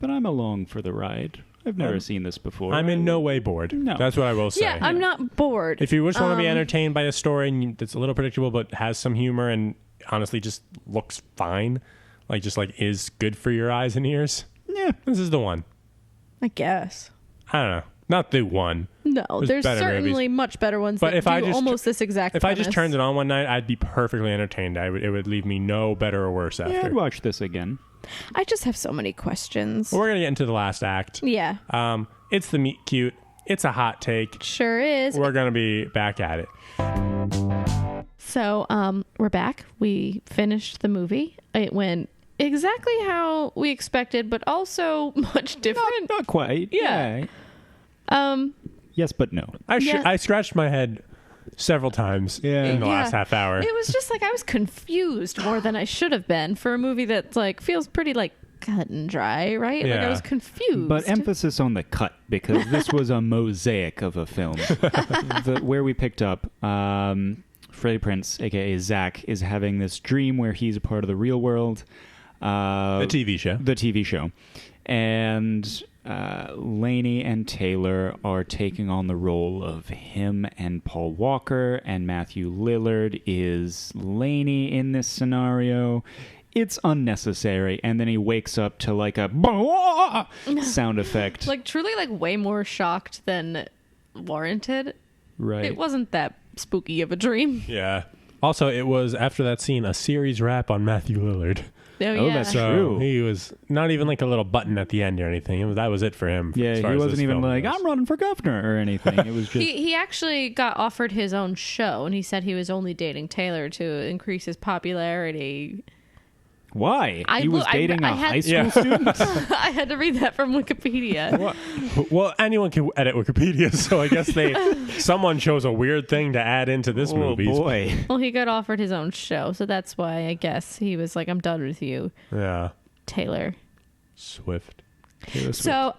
along for the ride. I've never seen this before. I'm in no way bored. No. That's what I will say. Yeah, I'm not bored. If you just want to be entertained by a story that's a little predictable but has some humor and honestly just looks fine, like just like is good for your eyes and ears, yeah, this is the one. I guess. I don't know. Not the one. No, there's certainly much better ones that do almost this exact premise. If I just turned it on one night, I'd be perfectly entertained. It would leave me no better or worse after. Yeah, I'd watch this again. I just have so many questions. Well, we're going to get into the last act. Yeah. It's the meet cute. It's a hot take. Sure is. We're going to be back at it. So, we're back. We finished the movie. It went exactly how we expected, but also much different. Not quite. Yeah. Yes, but no. I scratched my head several times in the last half hour. It was just like I was confused more than I should have been for a movie that like feels pretty like cut and dry, right? Yeah. Like I was confused. But emphasis on the cut, because this was a mosaic of a film. Where we picked up, Freddie Prinze, aka Zach, is having this dream where he's a part of the real world. The TV show. And Lainey and Taylor are taking on the role of him and Paul Walker, and Matthew Lillard is Lainey in this scenario. it's unnecessary. And then he wakes up to like a sound effect. Like truly like way more shocked than warranted. Right. It wasn't that spooky of a dream. Yeah. Also, it was, after that scene, a series wrap on Matthew Lillard. Oh, that's So true. he was not even like a little button at the end or anything. That was it for him. Yeah, as far he as wasn't this even film like, goes. I'm running for governor or anything. It was just... He actually got offered his own show, and he said he was only dating Taylor to increase his popularity. Why? I He was lo- I- dating I a had- high school Yeah. student? I had to read that from Wikipedia. Well, anyone can edit Wikipedia, so I guess someone chose a weird thing to add into this Oh, movie. boy. Well, he got offered his own show, so that's why I guess he was like, I'm done with you, Yeah. Taylor. Swift. So,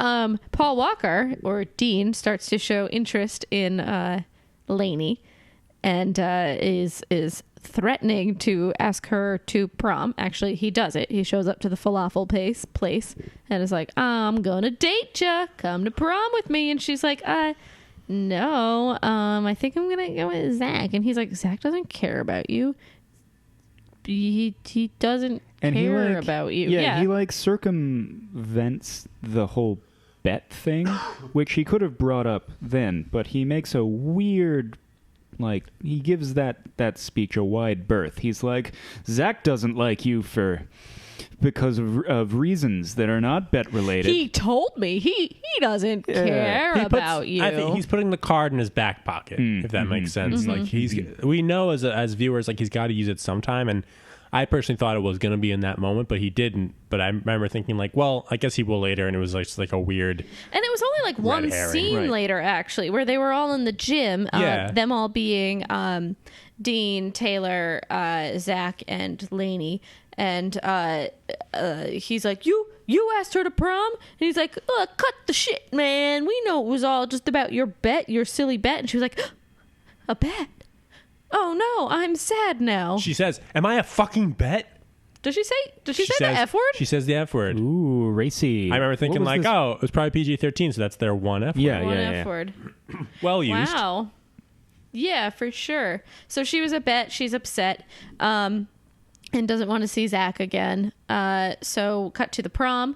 Paul Walker, or Dean, starts to show interest in Lainey and is threatening to ask her to prom. Actually, he does it. He shows up to the falafel place and is like, I'm gonna date ya. Come to prom with me. And she's like, no, I think I'm gonna go with Zach. And he's like, Zach doesn't care about you. He doesn't care about you. Yeah, he like circumvents the whole bet thing, which he could have brought up then, but he makes a weird, like, he gives that speech a wide berth. He's like, Zach doesn't like you because of reasons that are not bet related. He told me he doesn't care about you. I think he's putting the card in his back pocket, if that makes sense. Like we know as viewers, like he's got to use it sometime, and I personally thought it was going to be in that moment, but he didn't. But I remember thinking like, well, I guess he will later, and it was like just like a weird. And it was only like one herring. scene Right. later, actually, where they were all in the gym. Yeah. Them all being Dean, Taylor, Zach, and Lainey. And he's like, you asked her to prom? And he's like, cut the shit, man. We know it was all just about your bet, your silly bet. And she was like, a bet? Oh, no, I'm sad now. She says, "Am I a fucking bet?" Does she say the F word? She says the F word. Ooh, racy. I remember thinking like, oh, it was probably PG-13, so that's their one F word. Yeah, One yeah, F yeah. word. Well used. Wow. Yeah, for sure. So she was a bet. She's upset and doesn't want to see Zach again. So cut to the prom.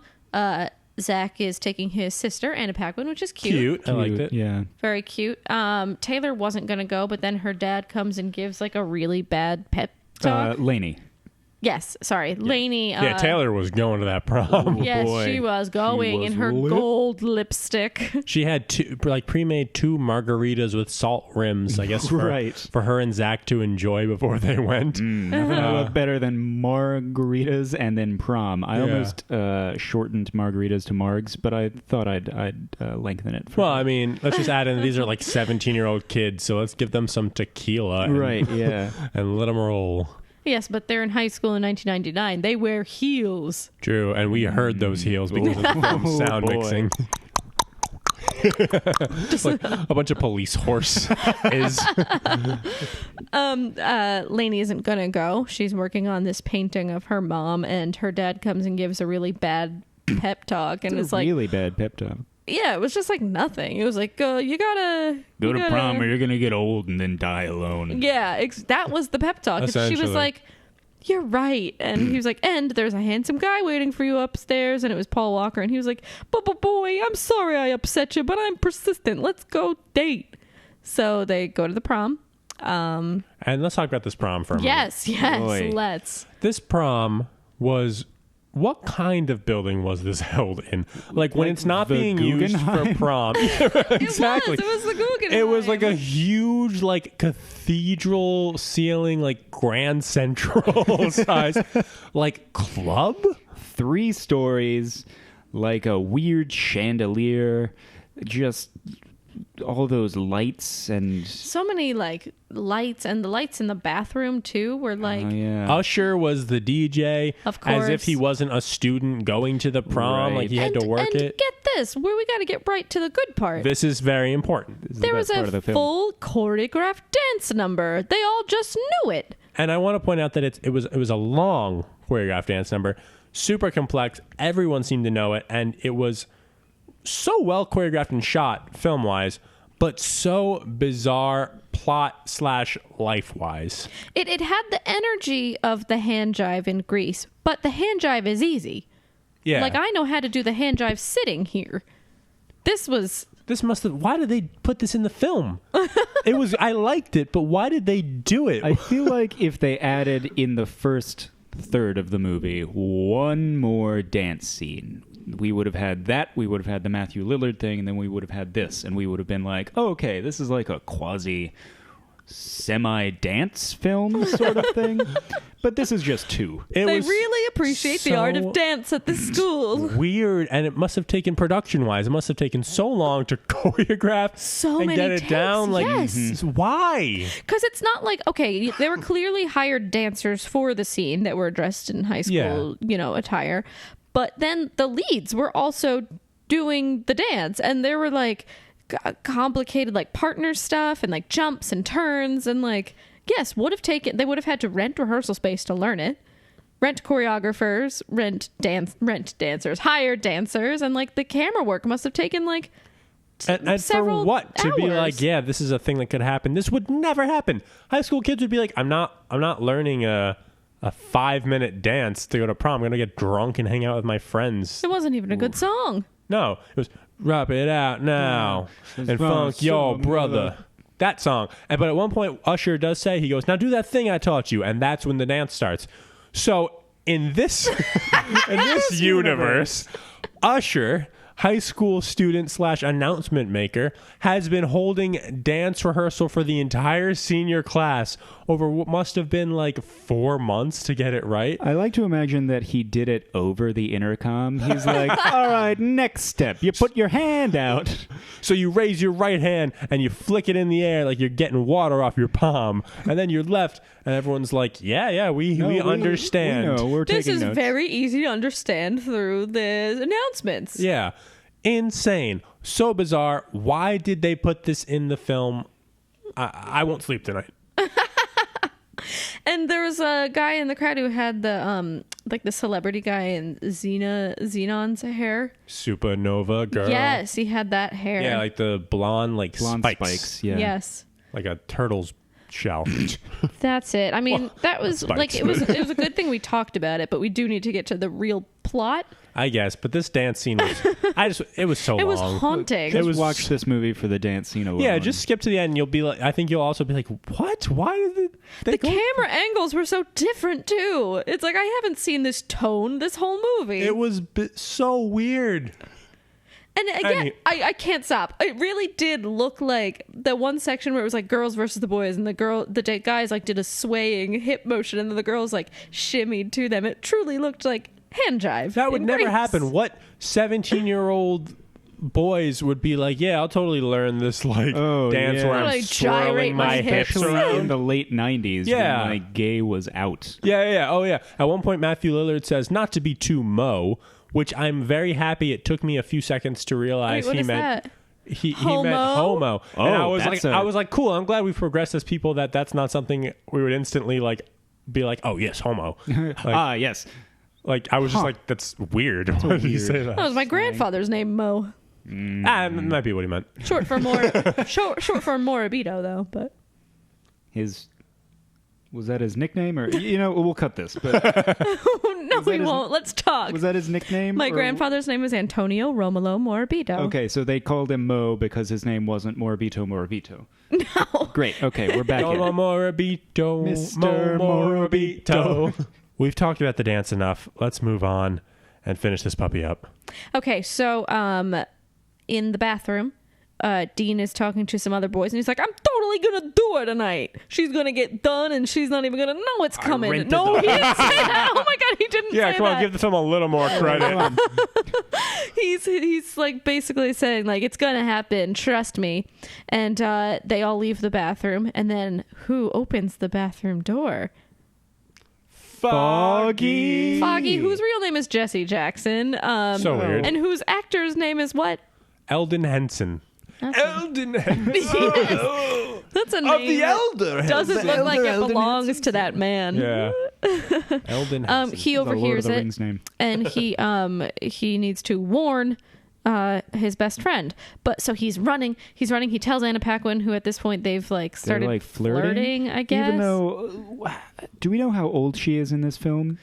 Zach is taking his sister, Anna Paquin, which is cute. I liked it. Yeah. Very cute. Taylor wasn't going to go, but then her dad comes and gives like a really bad pep talk. Lainey. Yes, sorry. Lainey. Yeah, Taylor was going to that prom. Yes, boy. she was going was in her lit. gold lipstick. She had pre-made two margaritas with salt rims, I guess, for her and Zach to enjoy before they went. Nothing I love better than margaritas and then prom. I Yeah. almost shortened margaritas to margs, but I thought I'd lengthen it. Well, I mean, let's just add in, these are like 17-year-old kids, so let's give them some tequila. Right, yeah. And let them roll. Yes, but they're in high school in 1999. They wear heels. True, and we heard those heels because of the film's sound boy. mixing. Just like a bunch of police horse is. Lainey isn't gonna go. She's working on this painting of her mom, and her dad comes and gives a really bad pep talk, and it's like, really bad pep talk. yeah, it was just like nothing. It was like, you gotta Go to gotta- prom or you're going to get old and then die alone. Yeah, that was the pep talk. And she was Essentially. like, you're right. And he was like, and there's a handsome guy waiting for you upstairs. And it was Paul Walker. And he was like, boy, I'm sorry I upset you, but I'm persistent. Let's go date. So they go to the prom. And let's talk about this prom for a moment. Yes, Boy. let's. This prom was... What kind of building was this held in? Like when it's not the being used for Guggenheim? prom. Exactly. It was the Guggenheim. It was like a huge, like, cathedral ceiling, like, Grand Central size, like, club? 3 stories, like a weird chandelier, just all those lights and... so many like lights, and the lights in the bathroom too were like, Oh, yeah. Usher was the DJ. Of As if course. he wasn't a student going to the prom. Right. Like, he had to work and it. get this, where we got to get right to the good part. This is very important. This is There the was best part of a the film. full choreographed dance number. They all just knew it. And I want to point out that it was a long choreographed dance number, super complex. Everyone seemed to know it, and it was so well choreographed and shot film-wise, but so bizarre plot / life-wise. It had the energy of the hand jive in Grease, but the hand jive is easy. Yeah. Like, I know how to do the hand jive sitting here. This must have... Why did they put this in the film? I liked it, but why did they do it? I feel like if they added in the first third of the movie one more dance scene, we would have had that, we would have had the Matthew Lillard thing, and then we would have had this, and we would have been like, oh, okay, this is like a quasi semi-dance film sort of thing. But this is just two. They really appreciate the art of dance at this school. Weird, and it must have taken production-wise. It must have taken so long to choreograph so and many get it takes, down. Like, yes. Why? Because it's not like, okay, they were clearly hired dancers for the scene that were dressed in high school, attire. But then the leads were also doing the dance, and there were like complicated like partner stuff and like jumps and turns and like, yes, they would have had to rent rehearsal space to learn it, rent choreographers, rent dancers, hire dancers, and like the camera work must have taken like and several for what? To be hours. like, yeah, this is a thing that could happen. This would never happen. High school kids would be like, I'm not learning a 5-minute dance to go to prom. I'm gonna get drunk and hang out with my friends. It wasn't even a good song. No, it was Rub It Out Now and Funk Yo Brother. That song. But at one point, Usher does say, he goes, now do that thing I taught you. And that's when the dance starts. So in this universe, Usher, high school student / announcement maker, has been holding dance rehearsal for the entire senior class over what must have been like 4 months to get it right. I like to imagine that he did it over the intercom. He's like, all right, next step. You put your hand out. So you raise your right hand and you flick it in the air like you're getting water off your palm. And then your left, and everyone's like, yeah, we understand. We know, we're This taking is notes. very easy to understand through the announcements. Yeah. Insane. So bizarre. Why did they put this in the film? I won't sleep tonight. And there was a guy in the crowd who had the like the celebrity guy in Xenon's hair. Supernova girl. Yes, he had that hair. Yeah, like the blonde spikes. Yeah. Yes. Like a turtle's shell. That's it. I mean, that was spikes. like it was a good thing we talked about it, but we do need to get to the real plot. I guess, but this dance scene was it was so long. It was haunting. Just watch this movie for the dance scene alone. Yeah, just skip to the end and you'll be like, I think you'll also be like, what? Why did they the go? camera angles were so different too. It's like I haven't seen this tone this whole movie. It was so weird. And again, I can't stop. It really did look like the one section where it was like girls versus the boys, and the guys like did a swaying hip motion, and then the girls like shimmied to them. It truly looked like hand jive. That would never Grease. happen. What 17-year-old boys would be like, yeah, I'll totally learn this like dance where I'm Like, swirling gyrate my hips hips in around. the late 90s Yeah. when like gay was out. Yeah. Oh, yeah. At one point, Matthew Lillard says, not to be too Mo, which I'm very happy it took me a few seconds to realize Wait, what he is meant. that? He Homo? meant homo. Oh, and I was that's like, I was like, cool. I'm glad we progressed as people that's not something we would instantly like be like, oh yes, homo. Like, Yes. like I was just like, that's weird. Why did you say that? That was my grandfather's name, Mo. That might be what he meant. Short for Morabito, though. But Was that his nickname? Or, we'll cut this. But no, we won't. Let's talk. was that his nickname? My or- grandfather's name is Antonio Romolo Morabito. Okay, so they called him Mo because his name wasn't Morabito. No. Great. Okay, we're back Mo in. Morabito, Mr. Morabito. We've talked about the dance enough. Let's move on and finish this puppy up. Okay, so in the bathroom, Dean is talking to some other boys, and he's like, I'm totally gonna do her tonight. She's gonna get done, and she's not even gonna know it's coming. rented No, the- he didn't say that. Oh my god, he didn't Yeah, say come on, that. give the film a little more credit. He's like basically saying like it's gonna happen, trust me. And they all leave the bathroom, and then who opens the bathroom door? Foggy. Foggy, whose real name is Jesse Jackson. So weird. And whose actor's name is what? Eldon Henson. Eldon Henson. Yes. That's a name. Of the Elder. Doesn't look like it belongs to that man. Yeah. Eldon Henson. He The Lord of overhears the it, Rings name. and he needs to warn his best friend. But so he's running. He tells Anna Paquin, who at this point they've like started like flirting, I guess. Even though, do we know how old she is in this film?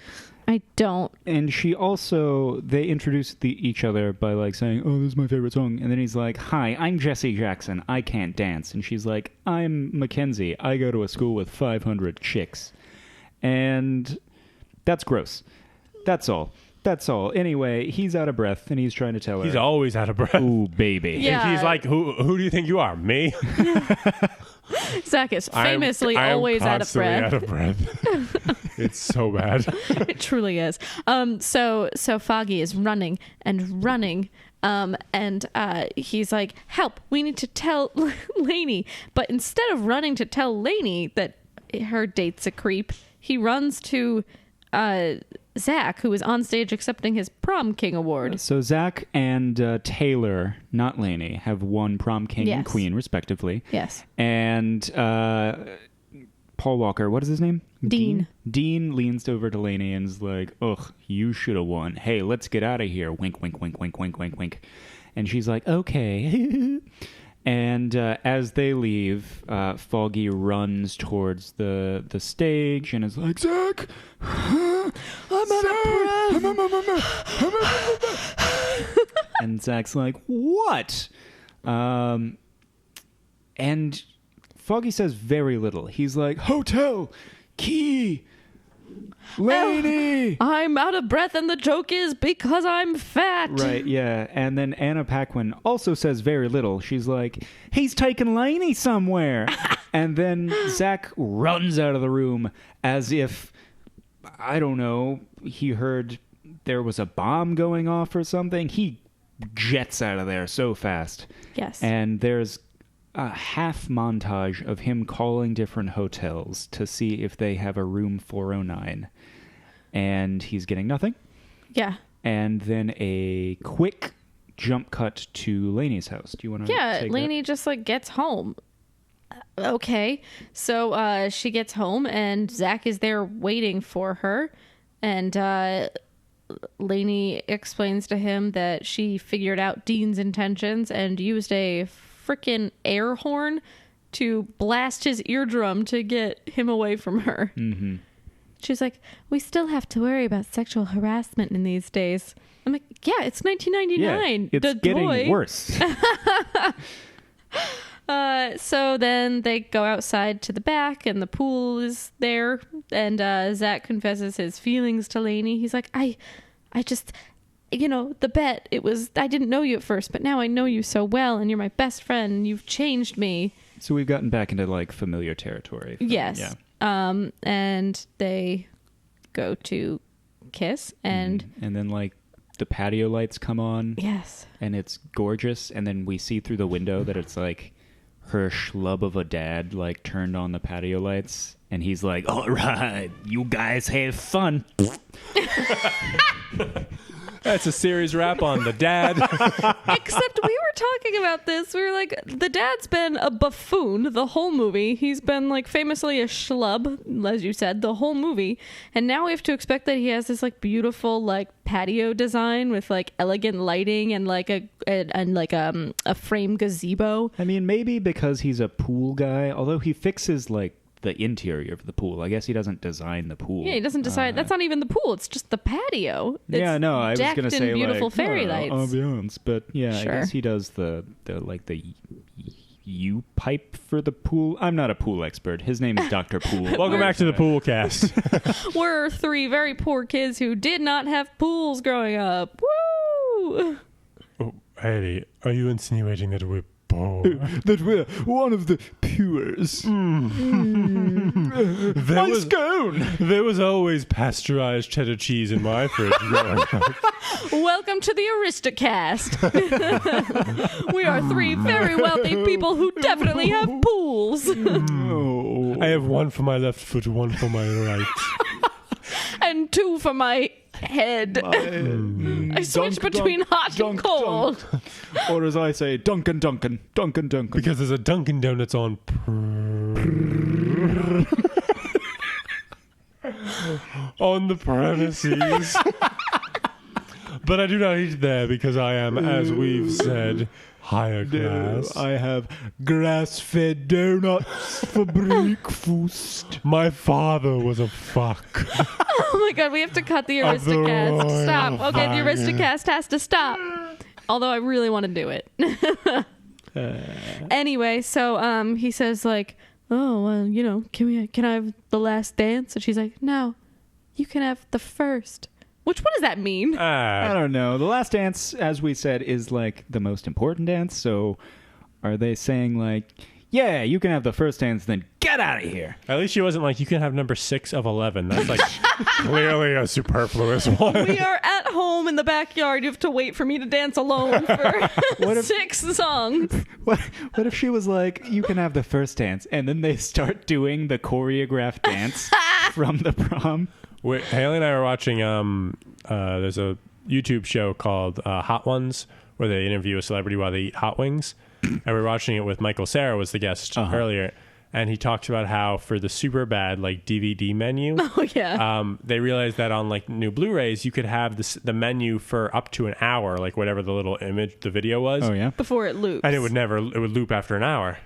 I don't. And she also, they introduce each other by like saying, "Oh, this is my favorite song," and then he's like, "Hi, I'm Jesse Jackson. I can't dance," and she's like, "I'm Mackenzie. I go to a school with 500 chicks," and that's gross. That's all. Anyway, he's out of breath, and he's trying to tell her. He's always out of breath. Ooh, baby. Yeah. And he's like, who do you think you are? Me? Zach is famously always out of breath. out of breath. It's so bad. It truly is. So Foggy is running, and he's like, "Help! We need to tell Lainey." But instead of running to tell Lainey that her date's a creep, he runs to Zach, who is on stage accepting his prom king award. So Zach and Taylor, not Lainey, have won prom king and queen, respectively. Yes. And Paul Walker, what is his name? Dean. Dean leans over to Lainey and is like, "Ugh, you should have won. Hey, let's get out of here." Wink, wink, wink, wink, wink, wink, wink. And she's like, "Okay." And as they leave, Foggy runs towards the stage and is like, "Zach, I'm out of breath." And Zach's like, "What?" And Foggy says very little. He's like, "Hotel, key, Lainey." I'm out of breath, and the joke is because I'm fat. Right, yeah. And then Anna Paquin also says very little. She's like, "He's taking Lainey somewhere." And then Zach runs out of the room as if, I don't know, he heard there was a bomb going off or something. He jets out of there so fast. Yes. And there's a half montage of him calling different hotels to see if they have a room 409. And he's getting nothing. Yeah. And then a quick jump cut to Lainey's house. Do you want to take Lainey just like gets home. Okay. So she gets home and Zach is there waiting for her. And Lainey explains to him that she figured out Dean's intentions and used a frickin' air horn to blast his eardrum to get him away from her. Mm-hmm. She's like, "We still have to worry about sexual harassment in these days." I'm like, yeah, it's 1999. Yeah, it's getting worse. So then they go outside to the back and the pool is there. And Zach confesses his feelings to Lainey. He's like, I just, the bet, I didn't know you at first, but now I know you so well and you're my best friend and you've changed me. So we've gotten back into like familiar territory. Yes. Yeah. And they go to kiss and then like the patio lights come on. Yes. And it's gorgeous. And then we see through the window that it's like her schlub of a dad like turned on the patio lights. And he's like, "All right, you guys have fun." That's a series wrap on the dad. Except we were talking about this. We were like, the dad's been a buffoon the whole movie. He's been like famously a schlub, as you said, the whole movie. And now we have to expect that he has this like beautiful like patio design with like elegant lighting and like a frame gazebo. I mean, maybe because he's a pool guy, although he fixes like the interior of the pool. I guess he doesn't design the pool. Yeah, he doesn't decide. That's not even the pool. It's just the patio. It's I was going to say beautiful like fairy lights, ambiance, but yeah, sure. I guess he does the U pipe for the pool. I'm not a pool expert. His name is Dr. Pool. Welcome back to the Pool Cast. We're three very poor kids who did not have pools growing up. Woo! Oh, Eddie, are you insinuating that we're poor? That we're one of the pures. My scone! There was always pasteurized cheddar cheese in my fridge growing up. Welcome to the Aristocast. We are three very wealthy people who definitely have pools. I have one for my left foot, one for my right. And two for my head. I switch between hot and cold. Or as I say, Dunkin'. Because there's a Dunkin' Donuts on. On the premises. But I do not eat there because I am, as we've said, higher class. I have grass-fed donuts for breakfast. My father was a fuck. Oh my god, we have to cut the Of the Aristocast. royal Stop. Okay, the family. Aristocast has to stop. Although I really want to do it. Anyway, so he says like, oh well, you know, can I have the last dance? And she's like, no, you can have the first. Which, what does that mean? I don't know. The last dance, as we said, is like the most important dance. So are they saying like, yeah, you can have the first dance, then get out of here? At least she wasn't like, you can have number 6 of 11. That's like clearly a superfluous one. We are at home in the backyard. You have to wait for me to dance alone for What if- 6 songs. What if she was like, you can have the first dance, and then they start doing the choreographed dance from the prom? Haley and I were watching, there's a YouTube show called Hot Ones, where they interview a celebrity while they eat hot wings. And we were watching it with Michael Cera was the guest earlier. And he talks about how for the super bad like DVD menu, Oh yeah. they realized that on like new Blu-rays, you could have the menu for up to an hour, like whatever the little image, the video was. Oh, yeah? Before it loops. And it would loop after an hour.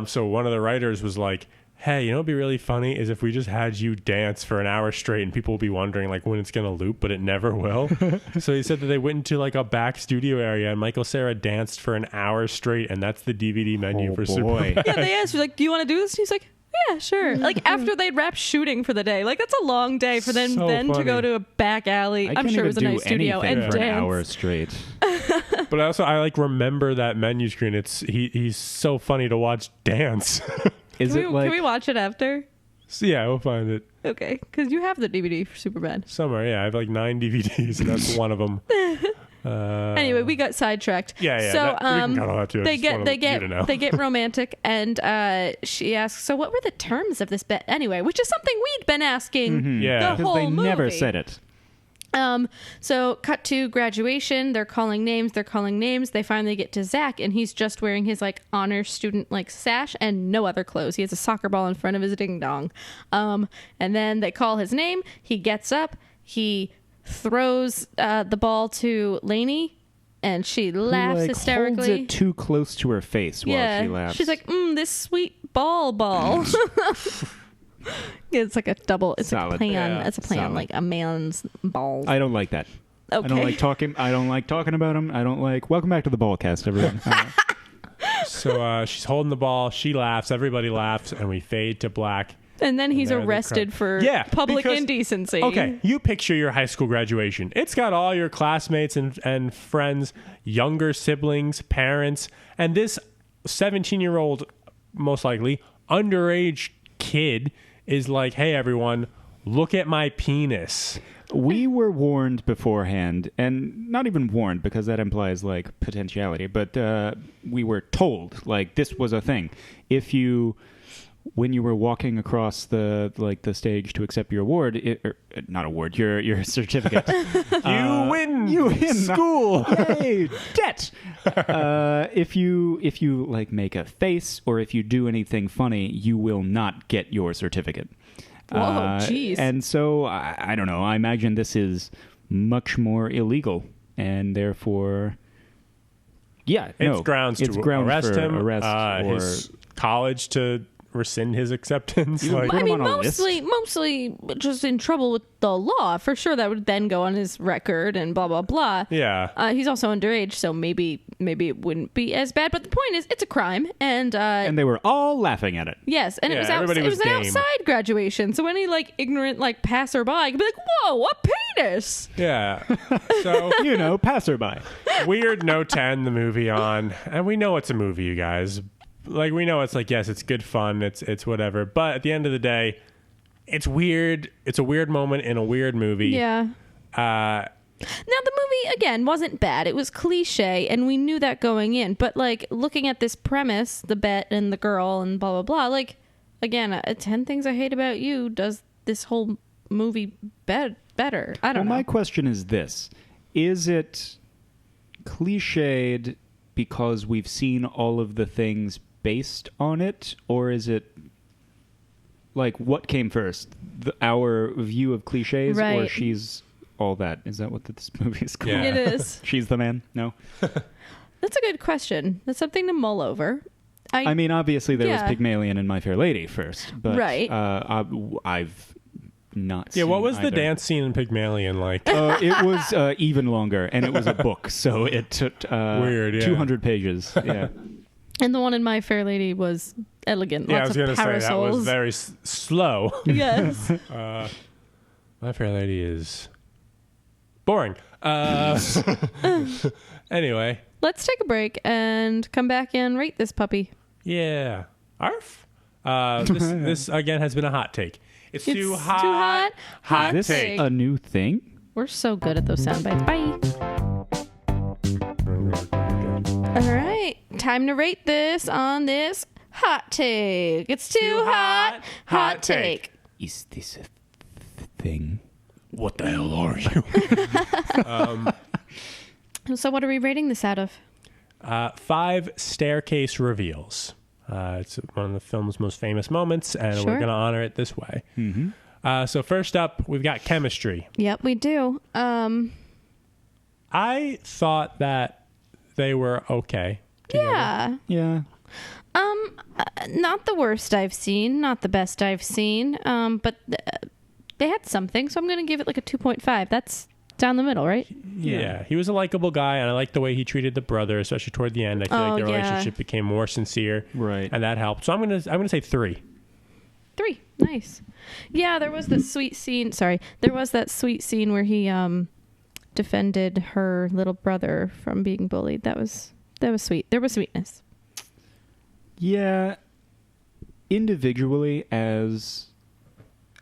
So one of the writers was like, hey, you know what'd be really funny is if we just had you dance for an hour straight and people will be wondering like when it's going to loop, but it never will. So he said that they went into like a back studio area and Michael Cera danced for an hour straight, and that's the DVD menu for boy. Super. Yeah, they asked, like, do you want to do this? And he's like, yeah, sure. Like, after they'd wrapped shooting for the day. Like, that's a long day for them So then to funny. go to a back alley. I I'm can't sure it was a even nice do studio anything and for an dance. hour straight. But I like remember that menu screen. He's so funny to watch dance. Is Can it we, like... can we watch it after? So yeah, we'll find it Okay, because you have the DVD for Superbad. somewhere. Yeah, I have like 9 DVDs and that's one of them. Anyway, we got sidetracked. Yeah. So We can cut all that too. I they just get wanted they you get to know. they get romantic, and she asks, so what were the terms of this bet anyway? Which is something we'd been asking Yeah. the Because Because whole they movie. never said it. So cut to graduation. They're calling names. They finally get to Zach, and he's just wearing his like honor student like sash and no other clothes. He has a soccer ball in front of his ding dong. And then they call his name. He gets up. He throws the ball to Lainey, and she laughs Who, like, hysterically. holds it too close to her face while she laughs. She's like, this sweet ball. It's like a double. It's Solid. a plan. Yeah, It's a plan, solid. like a man's balls. I don't like that. Okay. I don't like talking. I don't like talking about him. I don't like. Welcome back to the Ballcast, everyone. So she's holding the ball. She laughs. Everybody laughs, and we fade to black. And then he's there the arrested crowd. for public because- indecency. Okay, you picture your high school graduation. It's got all your classmates and friends, younger siblings, parents, and this 17-year-old, most likely, underage kid is like, hey, everyone, look at my penis. We were warned beforehand, and not even warned because that implies like potentiality, but we were told like this was a thing. If you, when you were walking across the stage to accept your award, not award, your certificate, You win. you win School. Yay, debt. If you like make a face or if you do anything funny, you will not get your certificate. Whoa, jeez. And so I don't know. I imagine this is much more illegal, and therefore, yeah, It's grounds to arrest for him. arrest or his college to rescind his acceptance. You Like, put I him mean, on a list. mostly just in trouble with the law. For sure, that would then go on his record and blah, blah, blah. yeah. He's also underage, so maybe it wouldn't be as bad. But the point is, it's a crime. And they were all laughing at it. yes, and Yeah, it was, everybody it was was an game. outside graduation. So any like ignorant like passerby could be like, whoa, a penis. Yeah. So You know, passerby. weird No 10, the movie on, and we know it's a movie, you guys. Like, we know it's like, yes, it's good fun, it's whatever, but at the end of the day, it's weird. It's a weird moment in a weird movie. Yeah. Now, the movie, again, wasn't bad. It was cliche, and we knew that going in. But, like, looking at this premise, the bet and the girl and blah, blah, blah, like, again, 10 Things I Hate About You does this whole movie better. I don't know. My question is this. Is it cliched because we've seen all of the things based on it, or is it like what came first, our view of cliches, or Right. she's All That. Is that what this movie is called? Yeah. It is. She's the Man? No? That's a good question. That's something to mull over. I mean, obviously there was Yeah. Pygmalion and My Fair Lady first, but Right. I've not seen What was the either. dance scene in Pygmalion like? It was even longer, and it was a book, so it took Weird, yeah. 200 pages. Yeah. And the one in My Fair Lady was elegant. Yeah, I Lots was of going to say that was parasols. very slow. Yes. My Fair Lady is boring. Anyway, Let's take a break and come back and rate this puppy. yeah. Arf. This again has been a hot take. It's too Too hot. hot. Hot Is this take. a new thing? We're so good at those sound bites. Bye. All right. Time to rate this on this hot take. It's too hot. Hot take. Is this a thing? What the hell are you? So what are we rating this out of? 5 staircase reveals. It's one of the film's most famous moments, and Sure. we're going to honor it this way. Mm-hmm. So first up, we've got chemistry. Yep, we do. I thought that they were okay together. Yeah. Yeah. Not the worst I've seen, not the best I've seen. But they had something, so I'm going to give it like a 2.5. That's down the middle, right? Yeah, he was a likable guy, and I liked the way he treated the brother, especially toward the end. I feel Oh, like their yeah. relationship became more sincere, Right. and that helped. So I'm gonna say 3. 3. Nice. Yeah, there was that sweet scene. Sorry. There was that sweet scene where he defended her little brother from being bullied. That was sweet. There was sweetness. Yeah. Individually, as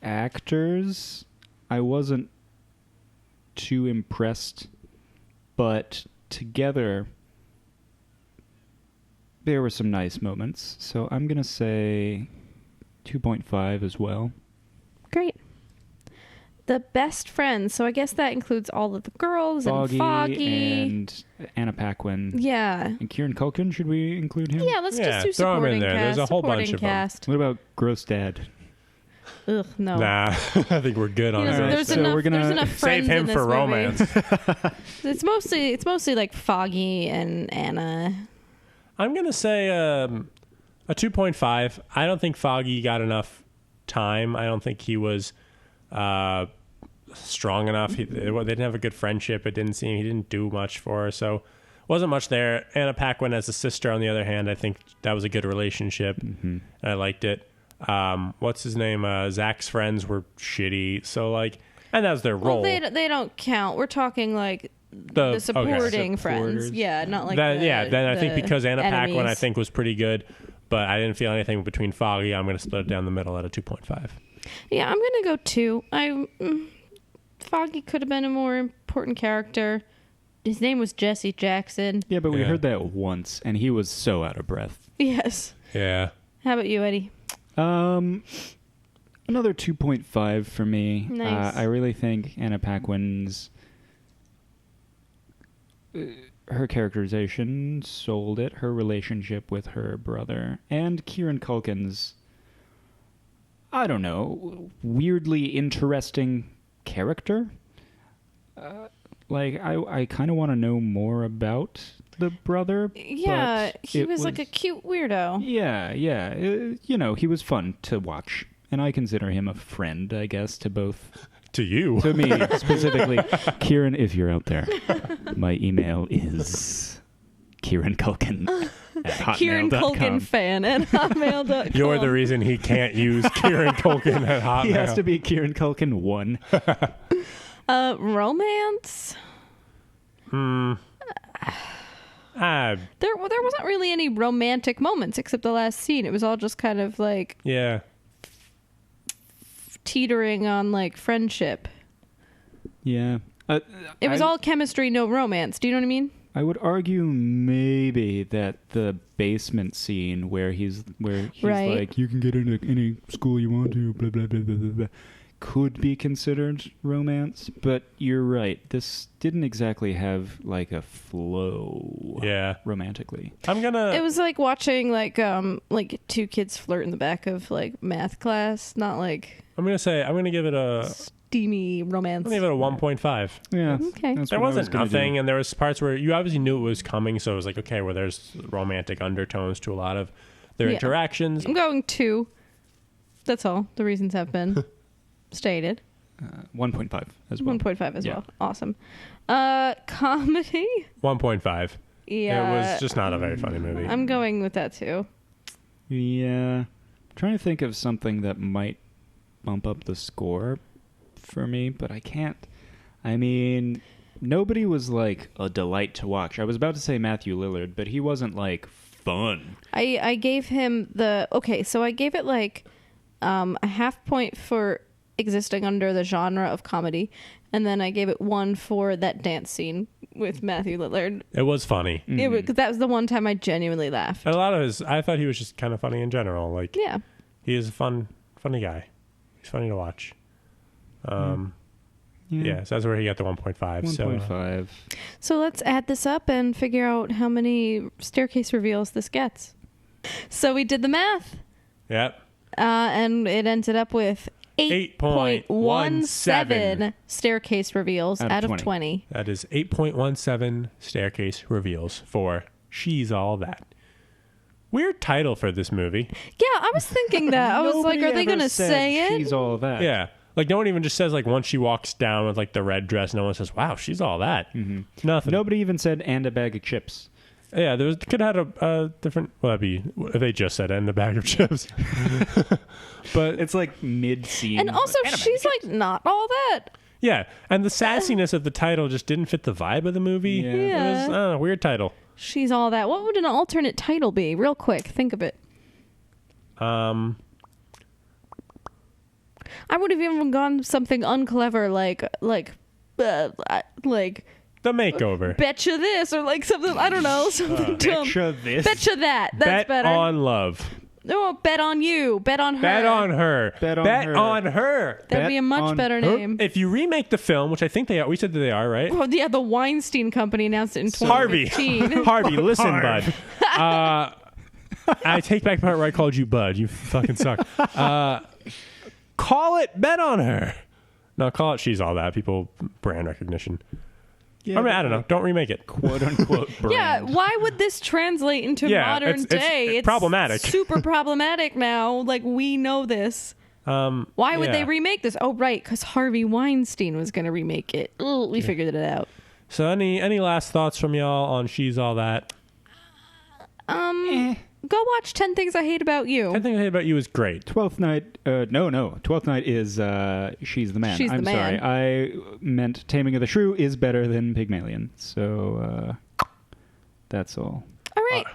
actors, I wasn't too impressed, but together there were some nice moments. So I'm going to say 2.5 as well. Great. The best friends. So I guess that includes all of the girls and Foggy. And Anna Paquin. Yeah. And Kieran Culkin, should we include him? Yeah, let's Yeah, just do throw 'em in supporting there. cast. There's a whole bunch supporting of 'em. cast. What about Gross Dad? Ugh, no. Nah, I think we're good on There's, that. there's So enough, we're gonna there's enough Save friends him in this for movie. romance. It's mostly like Foggy and Anna. I'm gonna say a 2.5. I don't think Foggy got enough time. I don't think he was strong enough. They didn't have a good friendship. He didn't do much for her, so wasn't much there. Anna Paquin as a sister, on the other hand, I think that was a good relationship. Mm-hmm. And I liked it. What's his name? Zach's friends were shitty, so like, and that was their role. Well, they don't count. We're talking like The- the supporting okay. friends. Supporters. Yeah, not like That, the, yeah, then I think the because Anna Paquin, I enemies. think, was pretty good, but I didn't feel anything between Foggy. I'm going to split it down the middle at a 2.5. Yeah, I'm gonna go 2. Foggy could have been a more important character. His name was Jesse Jackson. Yeah, but we Yeah. heard that once, and he was so out of breath. Yes. Yeah. How about you, Eddie? Another 2.5 for me. Nice. I really think Anna Paquin's her characterization sold it. Her relationship with her brother, and Kieran Culkin's, I don't know, weirdly interesting character. I kind of want to know more about the brother. Yeah, but he it was like a cute weirdo. Yeah. He was fun to watch. And I consider him a friend, I guess, to both. To you. To me, specifically. Kieran, if you're out there, my email is KieranCulkin at Kieran hotmail.com. Culkin fan at hotmail.com. You're the reason he can't use Kieran Culkin at Hotmail. He has to be Kieran Culkin 1. Romance? There wasn't really any romantic moments except the last scene. It was all just kind of like Yeah. teetering on like friendship. Yeah. It was all chemistry, no romance. Do you know what I mean? I would argue maybe that the basement scene where he's Right. like, you can get into any school you want to, blah, blah, blah, blah, blah, blah, could be considered romance. But you're right. This didn't exactly have like a flow Yeah. romantically. It was like watching like two kids flirt in the back of like math class. Not like I'm gonna give it a steamy romance. I'll give it a 1.5. Yeah. Okay. that's There what I was wasn't gonna nothing, do. and there was parts where you obviously knew it was coming, so it was like, okay, well, there's romantic undertones to a lot of their Yeah. interactions. I'm going 2. That's all. The reasons have been stated. 1.5 as well. 1.5 as Yeah. well. Awesome. Comedy? 1.5. Yeah. It was just not a very funny movie. I'm going with that too. Yeah. I'm trying to think of something that might bump up the score for me, but I can't. I mean, nobody was like a delight to watch. I was about to say Matthew Lillard, but he wasn't like fun. I gave him so I gave it like a half point for existing under the genre of comedy, and then I gave it 1 for that dance scene with Matthew Lillard. It was funny. Because that was the one time I genuinely laughed. And a lot of his, I thought he was just kind of funny in general. Like, Yeah. he is a funny guy. He's funny to watch. Yeah, so that's where he got the 1.5. 1.5. So let's add this up and figure out how many staircase reveals this gets. So we did the math, Yep. and it ended up with 8.17 staircase reveals out of 20. That is 8.17 staircase reveals for She's All That. Weird title for this movie. Yeah, I was thinking that. I was like, Nobody are they ever going to said say it? She's all that. Yeah. Like, no one even just says, like, once she walks down with, like, the red dress, no one says, wow, she's all that. Mm-hmm. Nothing. Nobody even said and a bag of chips. Yeah, could have had a different, well, that'd be, if they just said, and a bag of chips. But It's like mid-scene. And also, she's like not all that. yeah, and the sassiness of the title just didn't fit the vibe of the movie. Yeah. It was, I don't know, weird title. She's all that. What would an alternate title be? Real quick, think of it. I would have even gone something unclever like The Makeover. betcha this or like something, I don't know, something dumb. Betcha this. Betcha that. That's Bet better. on love. No, bet on you. Bet on her. Bet on her. Bet on her. on her. That'd be a Bet much on better her. name. If you remake the film, which I think they are, we said that they are, right? Well, yeah, the Weinstein Company announced it in Harvey. 2015. Harvey, listen, bud. I take back the part where I called you bud. You fucking suck. Call it Bet on Her. No, call it She's All That. People, brand recognition. Yeah, I mean, I don't know. Don't remake it. quote unquote brand. Yeah, why would this translate into Yeah, modern it's day? It's problematic. super problematic now. Like, we know this. Why would they yeah. remake this? Oh, right, because Harvey Weinstein was going to remake it. Ooh, we figured it out. So any last thoughts from y'all on She's All That? Go watch 10 Things I Hate About You. 10 Things I Hate About You is great. 12th Night. No. 12th Night is She's the Man. She's the I'm Man. sorry. I meant Taming of the Shrew is better than Pygmalion. So that's all. All right.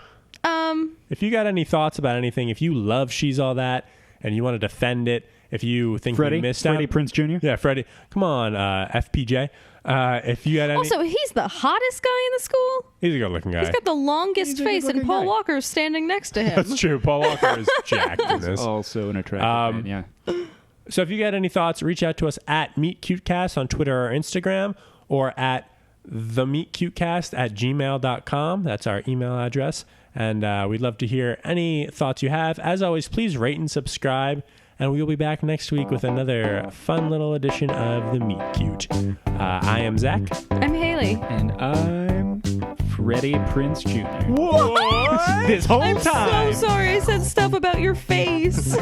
If you got any thoughts about anything, if you love She's All That and you want to defend it, if you think we missed Freddie out. Prinze Jr.? Yeah, Freddie. Come on, FPJ. If you got any... Also, he's the hottest guy in the school. he's a good-looking guy. He's got the longest He's a face, and good-looking Paul guy. Walker's standing next to him. That's true. Paul Walker is jacked in this. Also an attractive man, yeah. So if you got any thoughts, reach out to us at meetcutecast on Twitter or Instagram, or at themeetcutecast@gmail.com. That's our email address. And we'd love to hear any thoughts you have. As always, please rate and subscribe. And we will be back next week with another fun little edition of The Meet Cute. I am Zach. I'm Haley. And I'm Freddie Prinze Jr. What? This whole I'm time. so sorry I said stuff about your face.